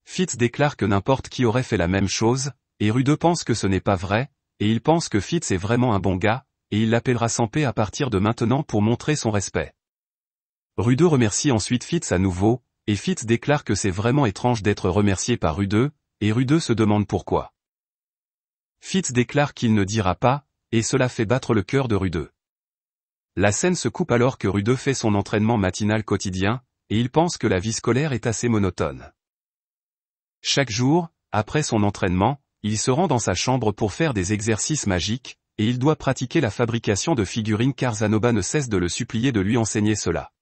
Fitz déclare que n'importe qui aurait fait la même chose, et Rude pense que ce n'est pas vrai, et il pense que Fitz est vraiment un bon gars, et il l'appellera Sampé à partir de maintenant pour montrer son respect. Rude remercie ensuite Fitz à nouveau, et Fitz déclare que c'est vraiment étrange d'être remercié par Rude, et Rude se demande pourquoi. Fitz déclare qu'il ne dira pas, et cela fait battre le cœur de Rude. La scène se coupe alors que Rude fait son entraînement matinal quotidien, et il pense que la vie scolaire est assez monotone. Chaque jour, après son entraînement, il se rend dans sa chambre pour faire des exercices magiques, et il doit pratiquer la fabrication de figurines car Zanoba ne cesse de le supplier de lui enseigner cela.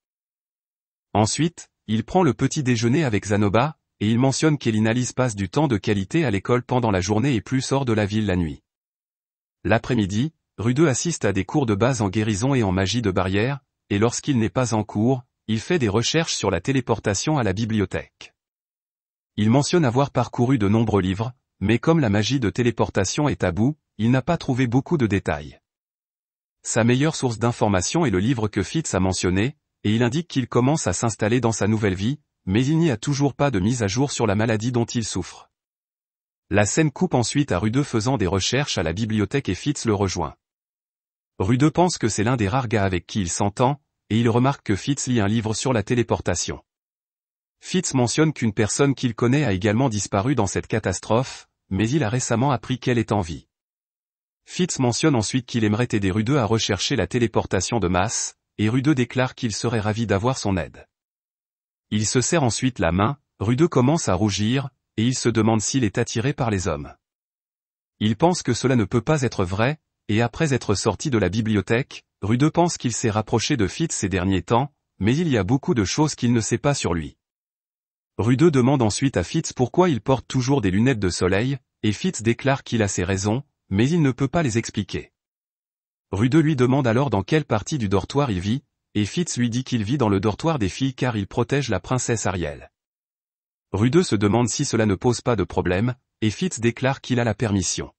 Ensuite, il prend le petit déjeuner avec Zanoba, et il mentionne qu'Elinalise passe du temps de qualité à l'école pendant la journée et plus hors de la ville la nuit. L'après-midi, Rude assiste à des cours de base en guérison et en magie de barrière, et lorsqu'il n'est pas en cours, il fait des recherches sur la téléportation à la bibliothèque. Il mentionne avoir parcouru de nombreux livres, mais comme la magie de téléportation est taboue, il n'a pas trouvé beaucoup de détails. Sa meilleure source d'information est le livre que Fitz a mentionné, et il indique qu'il commence à s'installer dans sa nouvelle vie, mais il n'y a toujours pas de mise à jour sur la maladie dont il souffre. La scène coupe ensuite à Rude faisant des recherches à la bibliothèque et Fitz le rejoint. Rude pense que c'est l'un des rares gars avec qui il s'entend, et il remarque que Fitz lit un livre sur la téléportation. Fitz mentionne qu'une personne qu'il connaît a également disparu dans cette catastrophe, mais il a récemment appris qu'elle est en vie. Fitz mentionne ensuite qu'il aimerait aider Rude à rechercher la téléportation de masse, et Rude déclare qu'il serait ravi d'avoir son aide. Il se serre ensuite la main, Rude commence à rougir, et il se demande s'il est attiré par les hommes. Il pense que cela ne peut pas être vrai, et après être sorti de la bibliothèque, Rude pense qu'il s'est rapproché de Fitz ces derniers temps, mais il y a beaucoup de choses qu'il ne sait pas sur lui. Rude demande ensuite à Fitz pourquoi il porte toujours des lunettes de soleil, et Fitz déclare qu'il a ses raisons, mais il ne peut pas les expliquer. Rude lui demande alors dans quelle partie du dortoir il vit, et Fitz lui dit qu'il vit dans le dortoir des filles car il protège la princesse Ariel. Rude se demande si cela ne pose pas de problème, et Fitz déclare qu'il a la permission.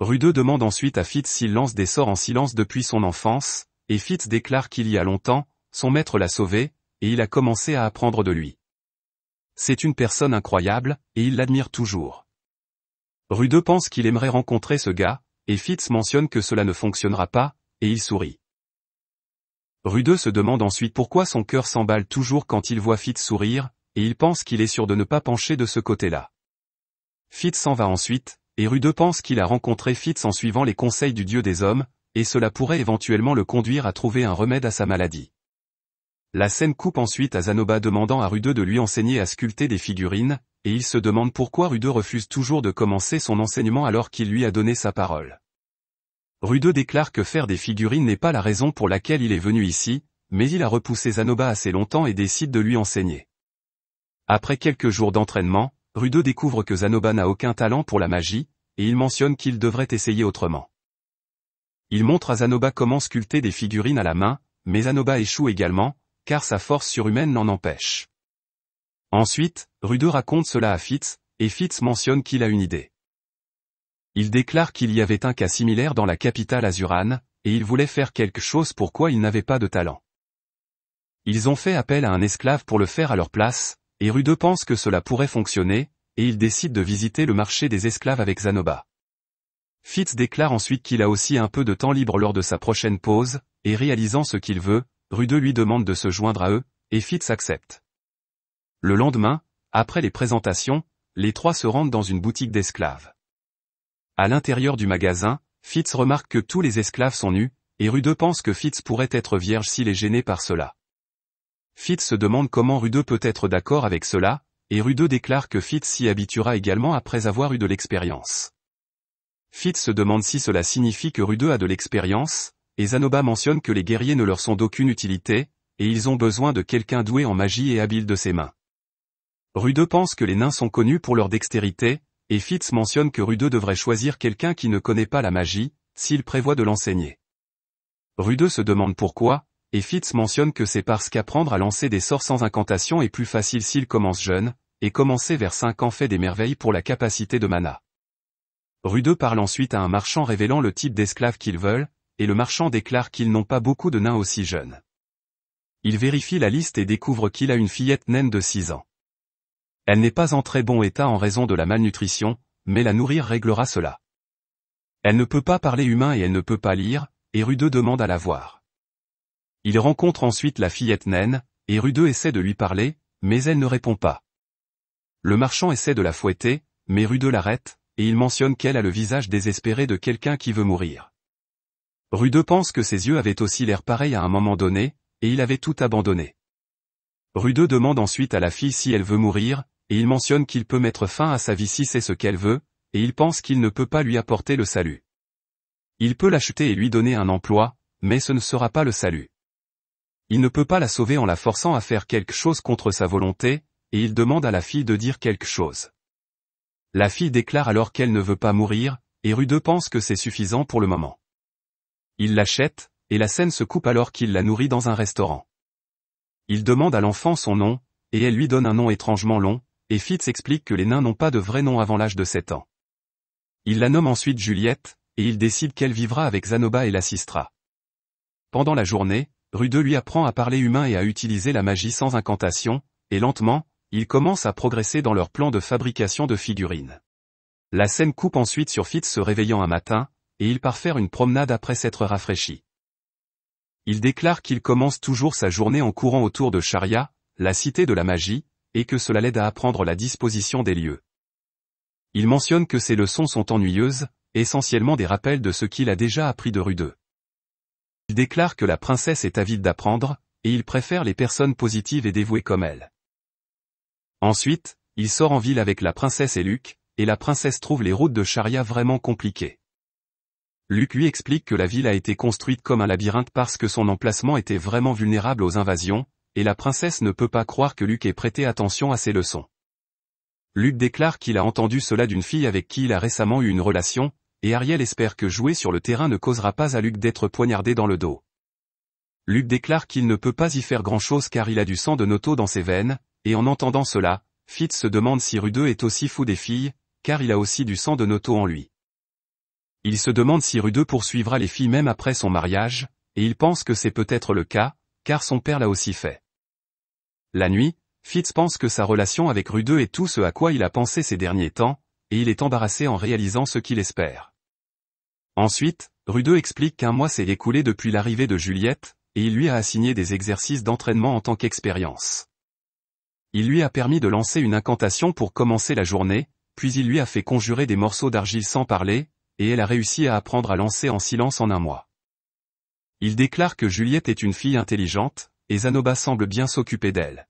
Rude demande ensuite à Fitz s'il lance des sorts en silence depuis son enfance, et Fitz déclare qu'il y a longtemps, son maître l'a sauvé, et il a commencé à apprendre de lui. C'est une personne incroyable, et il l'admire toujours. Rude pense qu'il aimerait rencontrer ce gars, et Fitz mentionne que cela ne fonctionnera pas, et il sourit. Rude se demande ensuite pourquoi son cœur s'emballe toujours quand il voit Fitz sourire, et il pense qu'il est sûr de ne pas pencher de ce côté-là. Fitz s'en va ensuite, et Rude pense qu'il a rencontré Fitz en suivant les conseils du dieu des hommes, et cela pourrait éventuellement le conduire à trouver un remède à sa maladie. La scène coupe ensuite à Zanoba demandant à Rude de lui enseigner à sculpter des figurines, et il se demande pourquoi Rude refuse toujours de commencer son enseignement alors qu'il lui a donné sa parole. Rude déclare que faire des figurines n'est pas la raison pour laquelle il est venu ici, mais il a repoussé Zanoba assez longtemps et décide de lui enseigner. Après quelques jours d'entraînement, Rude découvre que Zanoba n'a aucun talent pour la magie, et il mentionne qu'il devrait essayer autrement. Il montre à Zanoba comment sculpter des figurines à la main, mais Zanoba échoue également, car sa force surhumaine l'en empêche. Ensuite, Rude raconte cela à Fitz, et Fitz mentionne qu'il a une idée. Il déclare qu'il y avait un cas similaire dans la capitale Azuran, et il voulait faire quelque chose pour quoi il n'avait pas de talent. Ils ont fait appel à un esclave pour le faire à leur place, et Rude pense que cela pourrait fonctionner, et il décide de visiter le marché des esclaves avec Zanoba. Fitz déclare ensuite qu'il a aussi un peu de temps libre lors de sa prochaine pause, et réalisant ce qu'il veut, Rude lui demande de se joindre à eux, et Fitz accepte. Le lendemain, après les présentations, les trois se rendent dans une boutique d'esclaves. À l'intérieur du magasin, Fitz remarque que tous les esclaves sont nus, et Rude pense que Fitz pourrait être vierge s'il est gêné par cela. Fitz se demande comment Rude peut être d'accord avec cela, et Rude déclare que Fitz s'y habituera également après avoir eu de l'expérience. Fitz se demande si cela signifie que Rude a de l'expérience, et Zanoba mentionne que les guerriers ne leur sont d'aucune utilité, et ils ont besoin de quelqu'un doué en magie et habile de ses mains. Rude pense que les nains sont connus pour leur dextérité, et Fitz mentionne que Rude devrait choisir quelqu'un qui ne connaît pas la magie, s'il prévoit de l'enseigner. Rude se demande pourquoi, et Fitz mentionne que c'est parce qu'apprendre à lancer des sorts sans incantation est plus facile s'il commence jeune, et commencer vers 5 ans fait des merveilles pour la capacité de mana. Rude parle ensuite à un marchand révélant le type d'esclaves qu'ils veulent, et le marchand déclare qu'ils n'ont pas beaucoup de nains aussi jeunes. Il vérifie la liste et découvre qu'il a une fillette naine de 6 ans. Elle n'est pas en très bon état en raison de la malnutrition, mais la nourrir réglera cela. Elle ne peut pas parler humain et elle ne peut pas lire, et Rude demande à la voir. Il rencontre ensuite la fillette naine, et Rude essaie de lui parler, mais elle ne répond pas. Le marchand essaie de la fouetter, mais Rude l'arrête, et il mentionne qu'elle a le visage désespéré de quelqu'un qui veut mourir. Rude pense que ses yeux avaient aussi l'air pareil à un moment donné, et il avait tout abandonné. Rude demande ensuite à la fille si elle veut mourir, et il mentionne qu'il peut mettre fin à sa vie si c'est ce qu'elle veut, et il pense qu'il ne peut pas lui apporter le salut. Il peut l'acheter et lui donner un emploi, mais ce ne sera pas le salut. Il ne peut pas la sauver en la forçant à faire quelque chose contre sa volonté, et il demande à la fille de dire quelque chose. La fille déclare alors qu'elle ne veut pas mourir, et Rude pense que c'est suffisant pour le moment. Il l'achète, et la scène se coupe alors qu'il la nourrit dans un restaurant. Il demande à l'enfant son nom, et elle lui donne un nom étrangement long, et Fitz explique que les nains n'ont pas de vrai nom avant l'âge de 7 ans. Il la nomme ensuite Juliette, et il décide qu'elle vivra avec Zanoba et l'assistera. Pendant la journée, Rude lui apprend à parler humain et à utiliser la magie sans incantation, et lentement, ils commencent à progresser dans leur plan de fabrication de figurines. La scène coupe ensuite sur Fitz se réveillant un matin, et il part faire une promenade après s'être rafraîchi. Il déclare qu'il commence toujours sa journée en courant autour de Sharia, la cité de la magie, et que cela l'aide à apprendre la disposition des lieux. Il mentionne que ses leçons sont ennuyeuses, essentiellement des rappels de ce qu'il a déjà appris de Rude. Il déclare que la princesse est avide d'apprendre, et il préfère les personnes positives et dévouées comme elle. Ensuite, il sort en ville avec la princesse et Luc, et la princesse trouve les routes de Sharia vraiment compliquées. Luc lui explique que la ville a été construite comme un labyrinthe parce que son emplacement était vraiment vulnérable aux invasions, et la princesse ne peut pas croire que Luc ait prêté attention à ses leçons. Luc déclare qu'il a entendu cela d'une fille avec qui il a récemment eu une relation, et Ariel espère que jouer sur le terrain ne causera pas à Luc d'être poignardé dans le dos. Luc déclare qu'il ne peut pas y faire grand-chose car il a du sang de Noto dans ses veines, et en entendant cela, Fitz se demande si Rude est aussi fou des filles, car il a aussi du sang de Noto en lui. Il se demande si Rude poursuivra les filles même après son mariage, et il pense que c'est peut-être le cas, car son père l'a aussi fait. La nuit, Fitz pense que sa relation avec Rude est tout ce à quoi il a pensé ces derniers temps, et il est embarrassé en réalisant ce qu'il espère. Ensuite, Rude explique qu'un mois s'est écoulé depuis l'arrivée de Juliette, et il lui a assigné des exercices d'entraînement en tant qu'expérience. Il lui a permis de lancer une incantation pour commencer la journée, puis il lui a fait conjurer des morceaux d'argile sans parler, et elle a réussi à apprendre à lancer en silence en un mois. Il déclare que Juliette est une fille intelligente, et Zanoba semble bien s'occuper d'elle.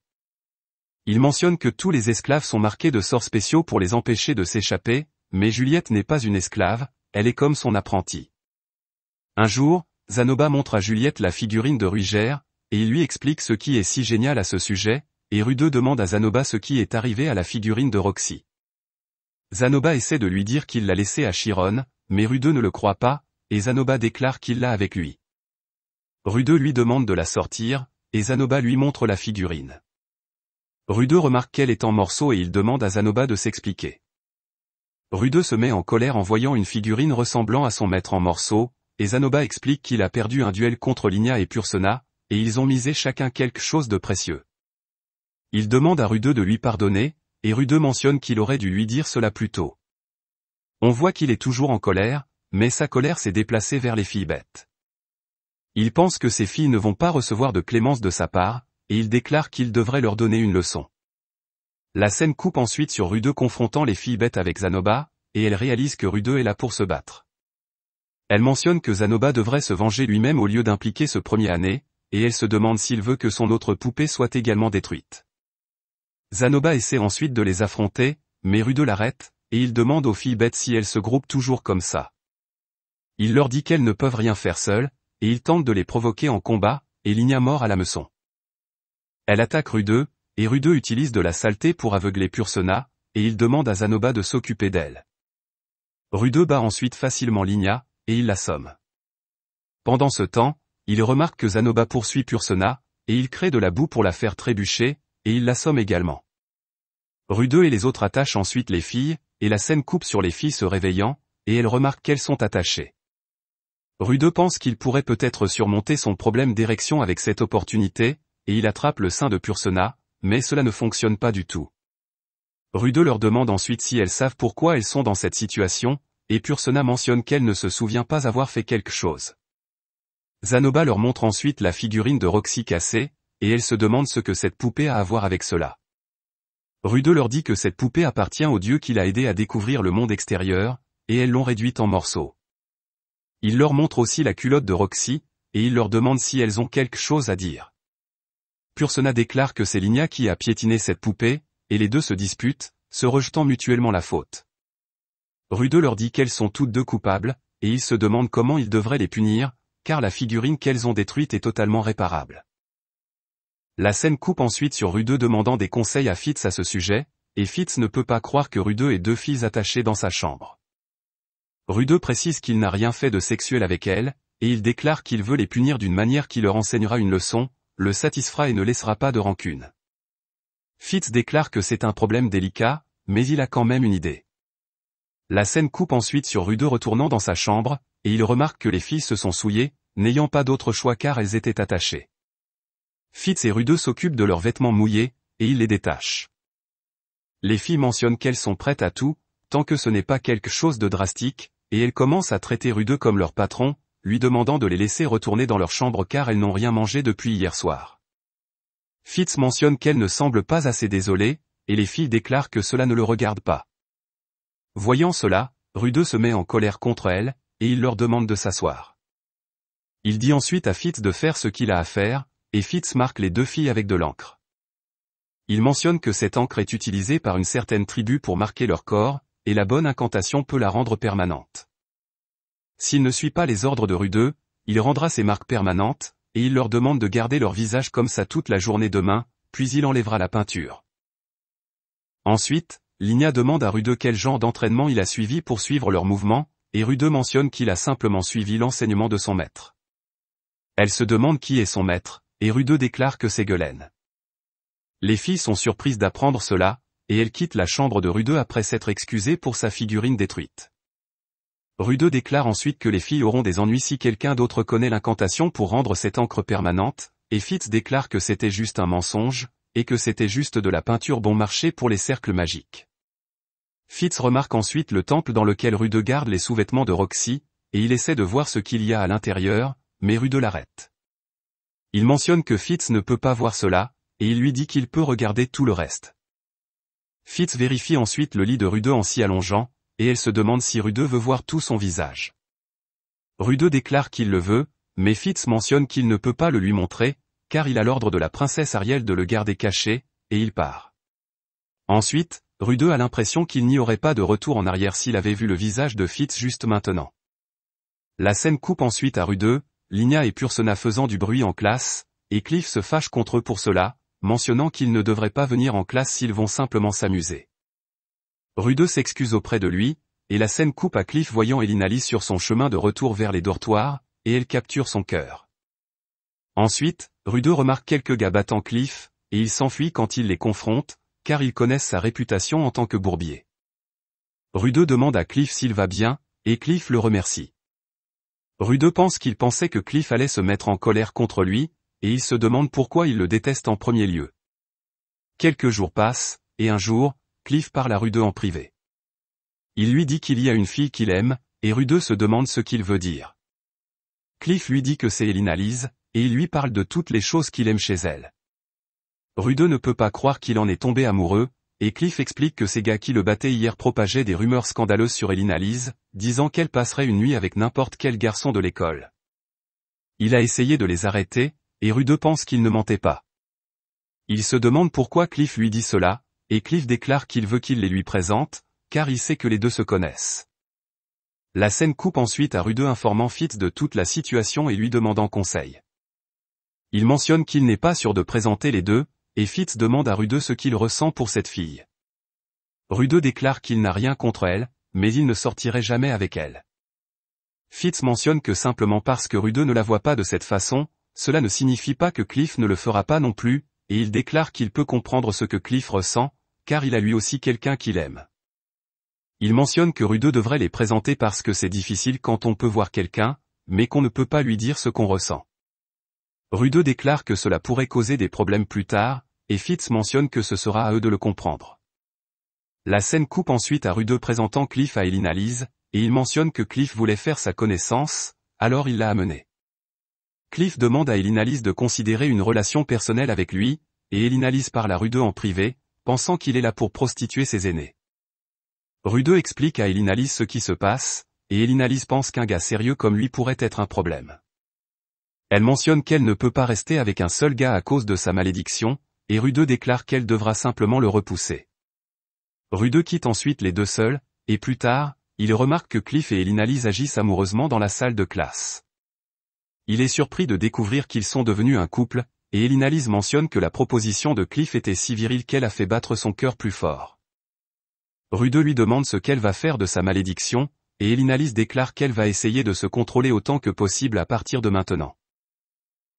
Il mentionne que tous les esclaves sont marqués de sorts spéciaux pour les empêcher de s'échapper, mais Juliette n'est pas une esclave, elle est comme son apprentie. Un jour, Zanoba montre à Juliette la figurine de Ruiger, et il lui explique ce qui est si génial à ce sujet, et Rude demande à Zanoba ce qui est arrivé à la figurine de Roxy. Zanoba essaie de lui dire qu'il l'a laissée à Chiron, mais Rude ne le croit pas, et Zanoba déclare qu'il l'a avec lui. Rude lui demande de la sortir, et Zanoba lui montre la figurine. Rude remarque qu'elle est en morceaux et il demande à Zanoba de s'expliquer. Rude se met en colère en voyant une figurine ressemblant à son maître en morceaux, et Zanoba explique qu'il a perdu un duel contre Linia et Pursona, et ils ont misé chacun quelque chose de précieux. Il demande à Rude de lui pardonner, et Rude mentionne qu'il aurait dû lui dire cela plus tôt. On voit qu'il est toujours en colère, mais sa colère s'est déplacée vers les filles bêtes. Il pense que ces filles ne vont pas recevoir de clémence de sa part, et il déclare qu'il devrait leur donner une leçon. La scène coupe ensuite sur Rude confrontant les filles bêtes avec Zanoba, et elle réalise que Rude est là pour se battre. Elle mentionne que Zanoba devrait se venger lui-même au lieu d'impliquer ce premier année, et elle se demande s'il veut que son autre poupée soit également détruite. Zanoba essaie ensuite de les affronter, mais Rude l'arrête, et il demande aux filles bêtes si elles se groupent toujours comme ça. Il leur dit qu'elles ne peuvent rien faire seules, et il tente de les provoquer en combat, et Linia mord à l'hameçon. Elle attaque Rude, et Rude utilise de la saleté pour aveugler Pursona, et il demande à Zanoba de s'occuper d'elle. Rude bat ensuite facilement Linia, et il l'assomme. Pendant ce temps, il remarque que Zanoba poursuit Pursona, et il crée de la boue pour la faire trébucher, et il l'assomme également. Rude et les autres attachent ensuite les filles, et la scène coupe sur les filles se réveillant, et elles remarquent qu'elles sont attachées. Rude pense qu'il pourrait peut-être surmonter son problème d'érection avec cette opportunité, et il attrape le sein de Pursona, mais cela ne fonctionne pas du tout. Rude leur demande ensuite si elles savent pourquoi elles sont dans cette situation, et Pursona mentionne qu'elle ne se souvient pas avoir fait quelque chose. Zanoba leur montre ensuite la figurine de Roxy cassée, et elle se demande ce que cette poupée a à voir avec cela. Rude leur dit que cette poupée appartient au dieu qui l'a aidé à découvrir le monde extérieur, et elles l'ont réduite en morceaux. Il leur montre aussi la culotte de Roxy, et il leur demande si elles ont quelque chose à dire. Pursona déclare que c'est Linia qui a piétiné cette poupée, et les deux se disputent, se rejetant mutuellement la faute. Rude leur dit qu'elles sont toutes deux coupables, et ils se demandent comment ils devraient les punir, car la figurine qu'elles ont détruite est totalement réparable. La scène coupe ensuite sur Rude demandant des conseils à Fitz à ce sujet, et Fitz ne peut pas croire que Rude ait deux filles attachées dans sa chambre. Rude précise qu'il n'a rien fait de sexuel avec elles, et il déclare qu'il veut les punir d'une manière qui leur enseignera une leçon, le satisfera et ne laissera pas de rancune. Fitz déclare que c'est un problème délicat, mais il a quand même une idée. La scène coupe ensuite sur Rude retournant dans sa chambre, et il remarque que les filles se sont souillées, n'ayant pas d'autre choix car elles étaient attachées. Fitz et Rude s'occupent de leurs vêtements mouillés, et ils les détachent. Les filles mentionnent qu'elles sont prêtes à tout, tant que ce n'est pas quelque chose de drastique, et elles commencent à traiter Rude comme leur patron, lui demandant de les laisser retourner dans leur chambre car elles n'ont rien mangé depuis hier soir. Fitz mentionne qu'elles ne semblent pas assez désolées, et les filles déclarent que cela ne le regarde pas. Voyant cela, Rude se met en colère contre elles, et il leur demande de s'asseoir. Il dit ensuite à Fitz de faire ce qu'il a à faire, et Fitz marque les deux filles avec de l'encre. Il mentionne que cette encre est utilisée par une certaine tribu pour marquer leur corps, et la bonne incantation peut la rendre permanente. S'il ne suit pas les ordres de Rude, il rendra ces marques permanentes, et il leur demande de garder leur visage comme ça toute la journée demain, puis il enlèvera la peinture. Ensuite, Linia demande à Rude quel genre d'entraînement il a suivi pour suivre leurs mouvements, et Rude mentionne qu'il a simplement suivi l'enseignement de son maître. Elle se demande qui est son maître, et Rude déclare que c'est Gelen. Les filles sont surprises d'apprendre cela, et elles quittent la chambre de Rude après s'être excusées pour sa figurine détruite. Rude déclare ensuite que les filles auront des ennuis si quelqu'un d'autre connaît l'incantation pour rendre cette encre permanente, et Fitz déclare que c'était juste un mensonge, et que c'était juste de la peinture bon marché pour les cercles magiques. Fitz remarque ensuite le temple dans lequel Rude garde les sous-vêtements de Roxy, et il essaie de voir ce qu'il y a à l'intérieur, mais Rude l'arrête. Il mentionne que Fitz ne peut pas voir cela, et il lui dit qu'il peut regarder tout le reste. Fitz vérifie ensuite le lit de Rude en s'y allongeant, et elle se demande si Rude veut voir tout son visage. Rude déclare qu'il le veut, mais Fitz mentionne qu'il ne peut pas le lui montrer, car il a l'ordre de la princesse Ariel de le garder caché, et il part. Ensuite, Rude a l'impression qu'il n'y aurait pas de retour en arrière s'il avait vu le visage de Fitz juste maintenant. La scène coupe ensuite à Rude, Linia et Pursona faisant du bruit en classe, et Cliff se fâche contre eux pour cela, mentionnant qu'ils ne devraient pas venir en classe s'ils vont simplement s'amuser. Rude s'excuse auprès de lui, et la scène coupe à Cliff voyant Elinalice sur son chemin de retour vers les dortoirs, et elle capture son cœur. Ensuite, Rude remarque quelques gars battant Cliff, et il s'enfuit quand il les confronte, car ils connaissent sa réputation en tant que bourbier. Rude demande à Cliff s'il va bien, et Cliff le remercie. Rude pense qu'il pensait que Cliff allait se mettre en colère contre lui, et il se demande pourquoi il le déteste en premier lieu. Quelques jours passent, et un jour, Cliff parle à Rude en privé. Il lui dit qu'il y a une fille qu'il aime, et Rude se demande ce qu'il veut dire. Cliff lui dit que c'est Elina-Lise, et il lui parle de toutes les choses qu'il aime chez elle. Rude ne peut pas croire qu'il en est tombé amoureux, et Cliff explique que ces gars qui le battaient hier propageaient des rumeurs scandaleuses sur Elina-Lise, disant qu'elle passerait une nuit avec n'importe quel garçon de l'école. Il a essayé de les arrêter, et Rude pense qu'il ne mentait pas. Il se demande pourquoi Cliff lui dit cela, et Cliff déclare qu'il veut qu'il les lui présente, car il sait que les deux se connaissent. La scène coupe ensuite à Rude informant Fitz de toute la situation et lui demandant conseil. Il mentionne qu'il n'est pas sûr de présenter les deux, et Fitz demande à Rude ce qu'il ressent pour cette fille. Rude déclare qu'il n'a rien contre elle, mais il ne sortirait jamais avec elle. Fitz mentionne que simplement parce que Rude ne la voit pas de cette façon, cela ne signifie pas que Cliff ne le fera pas non plus, et il déclare qu'il peut comprendre ce que Cliff ressent, car il a lui aussi quelqu'un qu'il aime. Il mentionne que Rude devrait les présenter parce que c'est difficile quand on peut voir quelqu'un, mais qu'on ne peut pas lui dire ce qu'on ressent. Rude déclare que cela pourrait causer des problèmes plus tard, et Fitz mentionne que ce sera à eux de le comprendre. La scène coupe ensuite à Rude présentant Cliff à Elina-Lise, et il mentionne que Cliff voulait faire sa connaissance, alors il l'a amené. Cliff demande à Elina-Lise de considérer une relation personnelle avec lui, et Elina-Lise parle à Rude en privé, pensant qu'il est là pour prostituer ses aînés. Rude explique à Elina-Lise ce qui se passe, et Elina-Lise pense qu'un gars sérieux comme lui pourrait être un problème. Elle mentionne qu'elle ne peut pas rester avec un seul gars à cause de sa malédiction, et Rude déclare qu'elle devra simplement le repousser. Rude quitte ensuite les deux seuls, et plus tard, il remarque que Cliff et Elina-Lise agissent amoureusement dans la salle de classe. Il est surpris de découvrir qu'ils sont devenus un couple, et Elina-Lise mentionne que la proposition de Cliff était si virile qu'elle a fait battre son cœur plus fort. Rude lui demande ce qu'elle va faire de sa malédiction, et Elina-Lise déclare qu'elle va essayer de se contrôler autant que possible à partir de maintenant.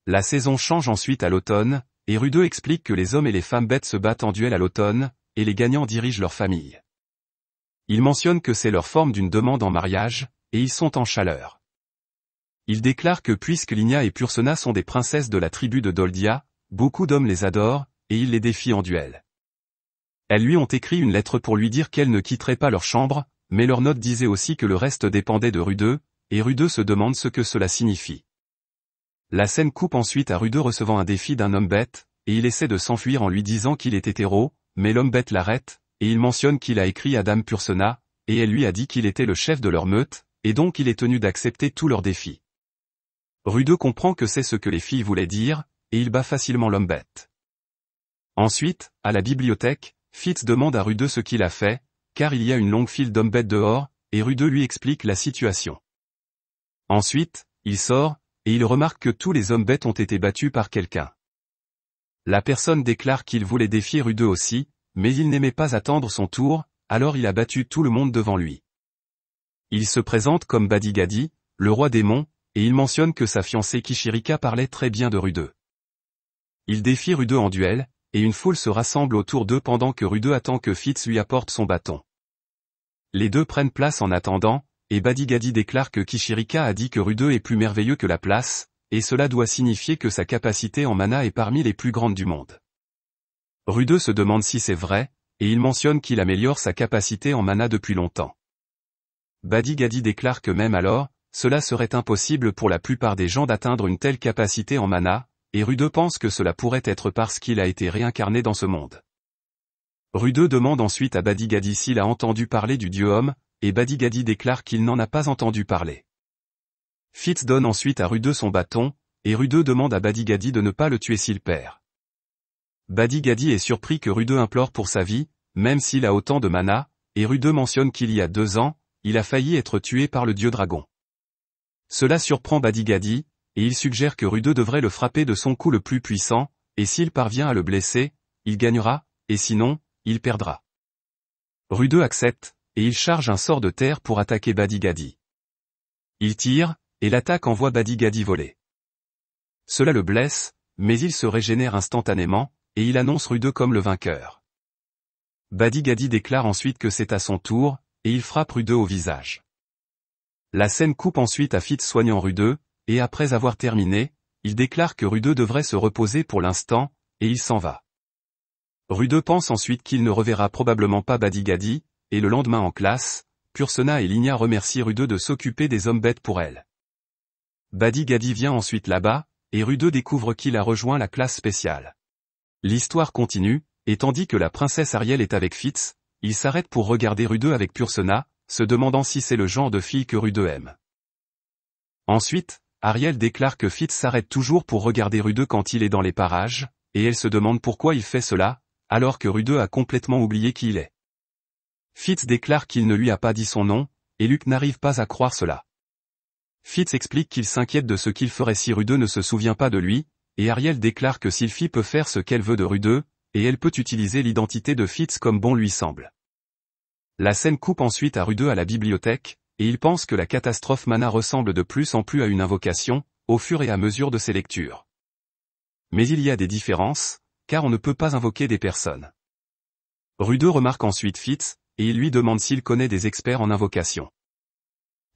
La saison change ensuite à l'automne, et Rude explique que les hommes et les femmes bêtes se battent en duel à l'automne, et les gagnants dirigent leur famille. Il mentionne que c'est leur forme d'une demande en mariage, et ils sont en chaleur. Il déclare que puisque Ligna et Pursena sont des princesses de la tribu de Doldia, beaucoup d'hommes les adorent, et ils les défient en duel. Elles lui ont écrit une lettre pour lui dire qu'elles ne quitteraient pas leur chambre, mais leur note disait aussi que le reste dépendait de Rude, et Rude se demande ce que cela signifie. La scène coupe ensuite à Rude recevant un défi d'un homme bête, et il essaie de s'enfuir en lui disant qu'il est hétéro, mais l'homme bête l'arrête, et il mentionne qu'il a écrit à Dame Pursena, et elle lui a dit qu'il était le chef de leur meute, et donc il est tenu d'accepter tous leurs défis. Rude comprend que c'est ce que les filles voulaient dire, et il bat facilement l'homme bête. Ensuite, à la bibliothèque, Fitz demande à Rude ce qu'il a fait, car il y a une longue file d'hommes bêtes dehors, et Rude lui explique la situation. Ensuite, il sort, et il remarque que tous les hommes bêtes ont été battus par quelqu'un. La personne déclare qu'il voulait défier Rude aussi, mais il n'aimait pas attendre son tour, alors il a battu tout le monde devant lui. Il se présente comme Badigadi, le roi démon, et il mentionne que sa fiancée Kishirika parlait très bien de Rude. Il défie Rude en duel, et une foule se rassemble autour d'eux pendant que Rude attend que Fitz lui apporte son bâton. Les deux prennent place en attendant, et Badigadi déclare que Kishirika a dit que Rude est plus merveilleux que la place, et cela doit signifier que sa capacité en mana est parmi les plus grandes du monde. Rude se demande si c'est vrai, et il mentionne qu'il améliore sa capacité en mana depuis longtemps. Badigadi déclare que même alors, cela serait impossible pour la plupart des gens d'atteindre une telle capacité en mana, et Rude pense que cela pourrait être parce qu'il a été réincarné dans ce monde. Rude demande ensuite à Badigadi s'il a entendu parler du dieu homme, et Badigadi déclare qu'il n'en a pas entendu parler. Fitz donne ensuite à Rude son bâton, et Rude demande à Badigadi de ne pas le tuer s'il perd. Badigadi est surpris que Rude implore pour sa vie, même s'il a autant de mana, et Rude mentionne qu'il y a 2 ans, il a failli être tué par le dieu dragon. Cela surprend Badigadi, et il suggère que Rude devrait le frapper de son coup le plus puissant, et s'il parvient à le blesser, il gagnera, et sinon, il perdra. Rude accepte, et il charge un sort de terre pour attaquer Badigadi. Il tire, et l'attaque envoie Badigadi voler. Cela le blesse, mais il se régénère instantanément, et il annonce Rude comme le vainqueur. Badigadi déclare ensuite que c'est à son tour, et il frappe Rue 2 au visage. La scène coupe ensuite à Fitz soignant Rue 2, et après avoir terminé, il déclare que Rue 2 devrait se reposer pour l'instant, et il s'en va. Rue 2 pense ensuite qu'il ne reverra probablement pas Buddy Gaddy, et le lendemain en classe, Pursena et Ligna remercient Rue 2 de s'occuper des hommes bêtes pour elle. Buddy Gaddy vient ensuite là-bas, et Rue 2 découvre qu'il a rejoint la classe spéciale. L'histoire continue, et tandis que la princesse Ariel est avec Fitz, il s'arrête pour regarder Rue 2 avec Pursena, se demandant si c'est le genre de fille que Rue 2 aime. Ensuite, Ariel déclare que Fitz s'arrête toujours pour regarder Rue 2 quand il est dans les parages, et elle se demande pourquoi il fait cela, alors que Rue 2 a complètement oublié qui il est. Fitz déclare qu'il ne lui a pas dit son nom, et Luke n'arrive pas à croire cela. Fitz explique qu'il s'inquiète de ce qu'il ferait si Rue 2 ne se souvient pas de lui, et Ariel déclare que Sylphie peut faire ce qu'elle veut de Rue 2, et elle peut utiliser l'identité de Fitz comme bon lui semble. La scène coupe ensuite à Rue 2 à la bibliothèque, et il pense que la catastrophe mana ressemble de plus en plus à une invocation, au fur et à mesure de ses lectures. Mais il y a des différences, car on ne peut pas invoquer des personnes. Rue 2 remarque ensuite Fitz, et il lui demande s'il connaît des experts en invocation.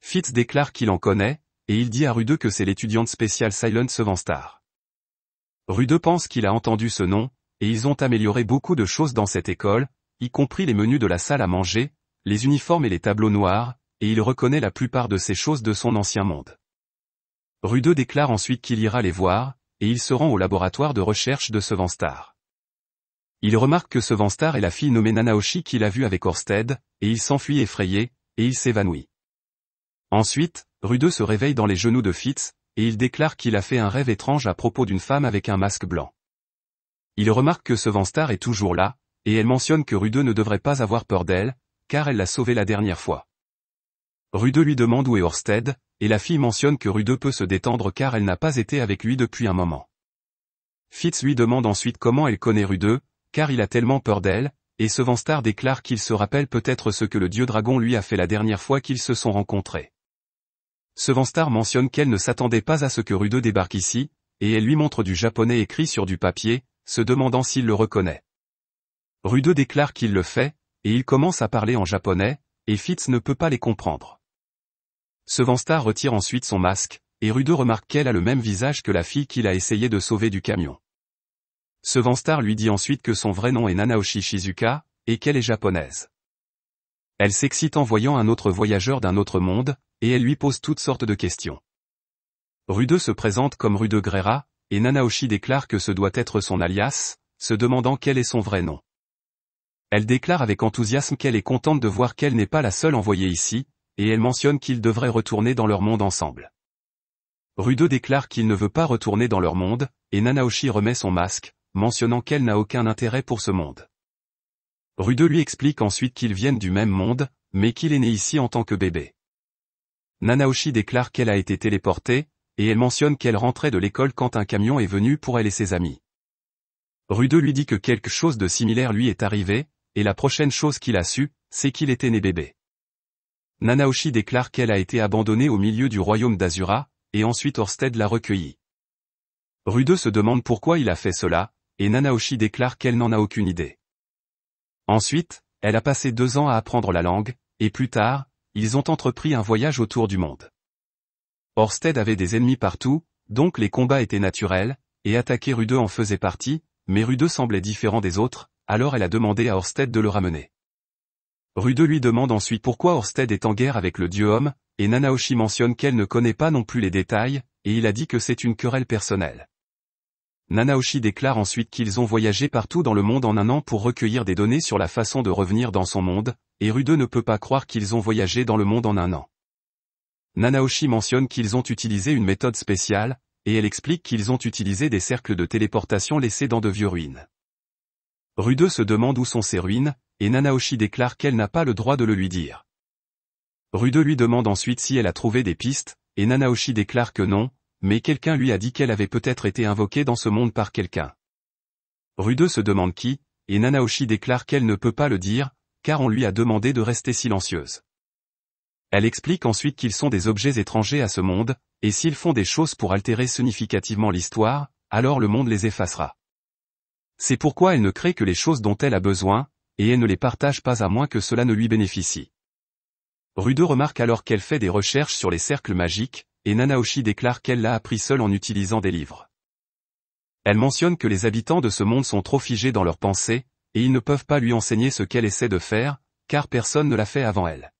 Fitz déclare qu'il en connaît, et il dit à Rue 2 que c'est l'étudiante spéciale Silent Sevenstar. Rue 2 pense qu'il a entendu ce nom, et ils ont amélioré beaucoup de choses dans cette école, y compris les menus de la salle à manger, les uniformes et les tableaux noirs, et il reconnaît la plupart de ces choses de son ancien monde. Rue 2 déclare ensuite qu'il ira les voir, et il se rend au laboratoire de recherche de Sevenstar. Il remarque que Sevenstar est la fille nommée Nanaoshi qu'il a vue avec Orsted, et il s'enfuit effrayé, et il s'évanouit. Ensuite, Rue 2 se réveille dans les genoux de Fitz, et il déclare qu'il a fait un rêve étrange à propos d'une femme avec un masque blanc. Il remarque que Sevenstar est toujours là, et elle mentionne que Rue 2 ne devrait pas avoir peur d'elle, car elle l'a sauvée la dernière fois. Rue 2 lui demande où est Orsted, et la fille mentionne que Rue 2 peut se détendre car elle n'a pas été avec lui depuis un moment. Fitz lui demande ensuite comment elle connaît Rue 2, car il a tellement peur d'elle, et Sevenstar déclare qu'il se rappelle peut-être ce que le dieu dragon lui a fait la dernière fois qu'ils se sont rencontrés. Sevenstar mentionne qu'elle ne s'attendait pas à ce que Rue 2 débarque ici, et elle lui montre du japonais écrit sur du papier, se demandant s'il le reconnaît. Rue 2 déclare qu'il le fait, et il commence à parler en japonais, et Fitz ne peut pas les comprendre. Sevenstar retire ensuite son masque, et Rue 2 remarque qu'elle a le même visage que la fille qu'il a essayé de sauver du camion. Sevenstar lui dit ensuite que son vrai nom est Nanaoshi Shizuka, et qu'elle est japonaise. Elle s'excite en voyant un autre voyageur d'un autre monde, et elle lui pose toutes sortes de questions. Rue 2 se présente comme Rue 2 Grera, et Nanaoshi déclare que ce doit être son alias, se demandant quel est son vrai nom. Elle déclare avec enthousiasme qu'elle est contente de voir qu'elle n'est pas la seule envoyée ici, et elle mentionne qu'ils devraient retourner dans leur monde ensemble. Rue 2 déclare qu'il ne veut pas retourner dans leur monde, et Nanaoshi remet son masque, mentionnant qu'elle n'a aucun intérêt pour ce monde. Rue 2 lui explique ensuite qu'ils viennent du même monde, mais qu'il est né ici en tant que bébé. Nanaoshi déclare qu'elle a été téléportée, et elle mentionne qu'elle rentrait de l'école quand un camion est venu pour elle et ses amis. Rue 2 lui dit que quelque chose de similaire lui est arrivé, et la prochaine chose qu'il a su, c'est qu'il était né bébé. Nanaoshi déclare qu'elle a été abandonnée au milieu du royaume d'Azura, et ensuite Orsted l'a recueillie. Rue 2 se demande pourquoi il a fait cela, et Nanaoshi déclare qu'elle n'en a aucune idée. Ensuite, elle a passé 2 ans à apprendre la langue, et plus tard, ils ont entrepris un voyage autour du monde. Orsted avait des ennemis partout, donc les combats étaient naturels, et attaquer Rue 2 en faisait partie, mais Rue 2 semblait différent des autres, alors elle a demandé à Orsted de le ramener. Rue 2 lui demande ensuite pourquoi Orsted est en guerre avec le dieu homme, et Nanaoshi mentionne qu'elle ne connaît pas non plus les détails, et il a dit que c'est une querelle personnelle. Nanaoshi déclare ensuite qu'ils ont voyagé partout dans le monde en un an pour recueillir des données sur la façon de revenir dans son monde, et Rue 2 ne peut pas croire qu'ils ont voyagé dans le monde en un an. Nanaoshi mentionne qu'ils ont utilisé une méthode spéciale, et elle explique qu'ils ont utilisé des cercles de téléportation laissés dans de vieux ruines. Rue 2 se demande où sont ces ruines, et Nanaoshi déclare qu'elle n'a pas le droit de le lui dire. Rue 2 lui demande ensuite si elle a trouvé des pistes, et Nanaoshi déclare que non, mais quelqu'un lui a dit qu'elle avait peut-être été invoquée dans ce monde par quelqu'un. Rue 2 se demande qui, et Nanaoshi déclare qu'elle ne peut pas le dire, car on lui a demandé de rester silencieuse. Elle explique ensuite qu'ils sont des objets étrangers à ce monde, et s'ils font des choses pour altérer significativement l'histoire, alors le monde les effacera. C'est pourquoi elle ne crée que les choses dont elle a besoin, et elle ne les partage pas à moins que cela ne lui bénéficie. Rude remarque alors qu'elle fait des recherches sur les cercles magiques, et Nanaoshi déclare qu'elle l'a appris seule en utilisant des livres. Elle mentionne que les habitants de ce monde sont trop figés dans leurs pensées, et ils ne peuvent pas lui enseigner ce qu'elle essaie de faire, car personne ne l'a fait avant elle.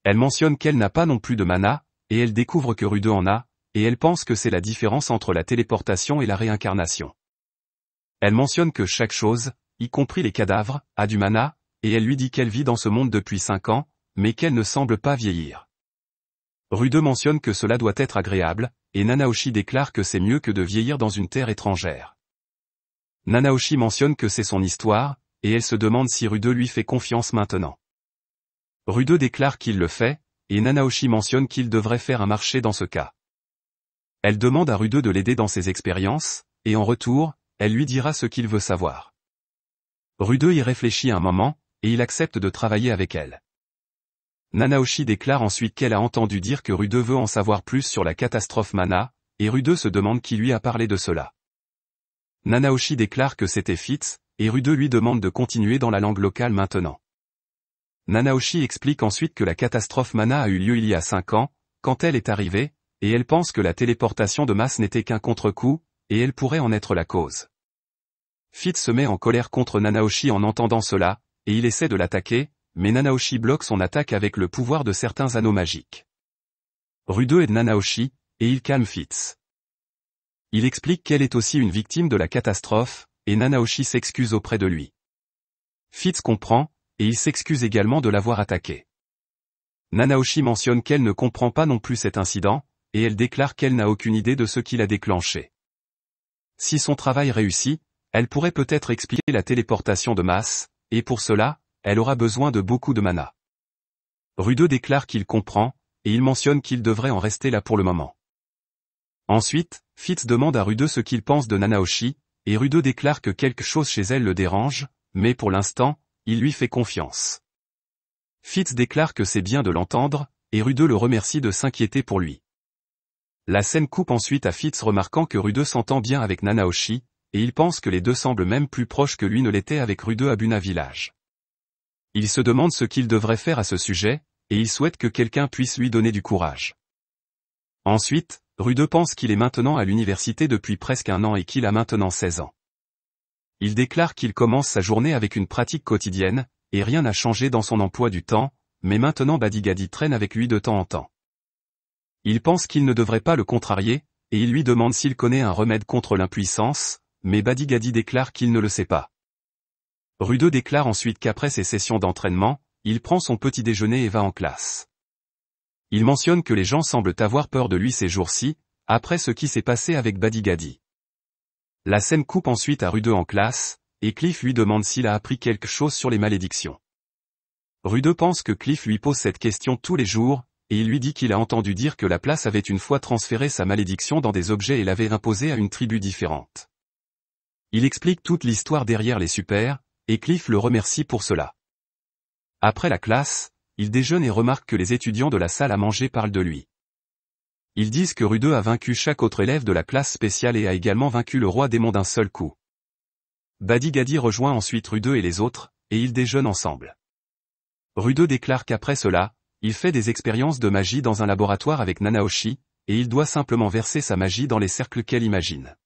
Elle mentionne qu'elle n'a pas non plus de mana, et elle découvre que Rude en a, et elle pense que c'est la différence entre la téléportation et la réincarnation. Elle mentionne que chaque chose, y compris les cadavres, a du mana, et elle lui dit qu'elle vit dans ce monde depuis 5 ans, mais qu'elle ne semble pas vieillir. Rude mentionne que cela doit être agréable, et Nanaoshi déclare que c'est mieux que de vieillir dans une terre étrangère. Nanaoshi mentionne que c'est son histoire, et elle se demande si Rude lui fait confiance maintenant. Rude déclare qu'il le fait, et Nanaoshi mentionne qu'il devrait faire un marché dans ce cas. Elle demande à Rude de l'aider dans ses expériences, et en retour, elle lui dira ce qu'il veut savoir. Rude y réfléchit un moment, et il accepte de travailler avec elle. Nanaoshi déclare ensuite qu'elle a entendu dire que Rude veut en savoir plus sur la catastrophe mana, et Rude se demande qui lui a parlé de cela. Nanaoshi déclare que c'était Fitz, et Rude lui demande de continuer dans la langue locale maintenant. Nanaoshi explique ensuite que la catastrophe mana a eu lieu il y a 5 ans, quand elle est arrivée, et elle pense que la téléportation de masse n'était qu'un contre-coup, et elle pourrait en être la cause. Fitz se met en colère contre Nanaoshi en entendant cela, et il essaie de l'attaquer, mais Nanaoshi bloque son attaque avec le pouvoir de certains anneaux magiques. Rude aide Nanaoshi, et il calme Fitz. Il explique qu'elle est aussi une victime de la catastrophe, et Nanaoshi s'excuse auprès de lui. Fitz comprend, et il s'excuse également de l'avoir attaqué. Nanaoshi mentionne qu'elle ne comprend pas non plus cet incident, et elle déclare qu'elle n'a aucune idée de ce qui l'a déclenché. Si son travail réussit, elle pourrait peut-être expliquer la téléportation de masse, et pour cela, elle aura besoin de beaucoup de mana. Rude déclare qu'il comprend, et il mentionne qu'il devrait en rester là pour le moment. Ensuite, Fitz demande à Rude ce qu'il pense de Nanaoshi, et Rude déclare que quelque chose chez elle le dérange, mais pour l'instant, il lui fait confiance. Fitz déclare que c'est bien de l'entendre, et Rude le remercie de s'inquiéter pour lui. La scène coupe ensuite à Fitz remarquant que Rude s'entend bien avec Nanaoshi, et il pense que les deux semblent même plus proches que lui ne l'était avec Rude à Buna Village. Il se demande ce qu'il devrait faire à ce sujet, et il souhaite que quelqu'un puisse lui donner du courage. Ensuite, Rude pense qu'il est maintenant à l'université depuis presque 1 an et qu'il a maintenant 16 ans. Il déclare qu'il commence sa journée avec une pratique quotidienne, et rien n'a changé dans son emploi du temps, mais maintenant Badigadi traîne avec lui de temps en temps. Il pense qu'il ne devrait pas le contrarier, et il lui demande s'il connaît un remède contre l'impuissance, mais Badigadi déclare qu'il ne le sait pas. Rude déclare ensuite qu'après ses sessions d'entraînement, il prend son petit déjeuner et va en classe. Il mentionne que les gens semblent avoir peur de lui ces jours-ci, après ce qui s'est passé avec Badigadi. La scène coupe ensuite à Rude en classe, et Cliff lui demande s'il a appris quelque chose sur les malédictions. Rude pense que Cliff lui pose cette question tous les jours, et il lui dit qu'il a entendu dire que la place avait une fois transféré sa malédiction dans des objets et l'avait imposée à une tribu différente. Il explique toute l'histoire derrière les super, et Cliff le remercie pour cela. Après la classe, il déjeune et remarque que les étudiants de la salle à manger parlent de lui. Ils disent que Rude a vaincu chaque autre élève de la classe spéciale et a également vaincu le roi démon d'un seul coup. Badigadi rejoint ensuite Rude et les autres, et ils déjeunent ensemble. Rude déclare qu'après cela, il fait des expériences de magie dans un laboratoire avec Nanaoshi, et il doit simplement verser sa magie dans les cercles qu'elle imagine.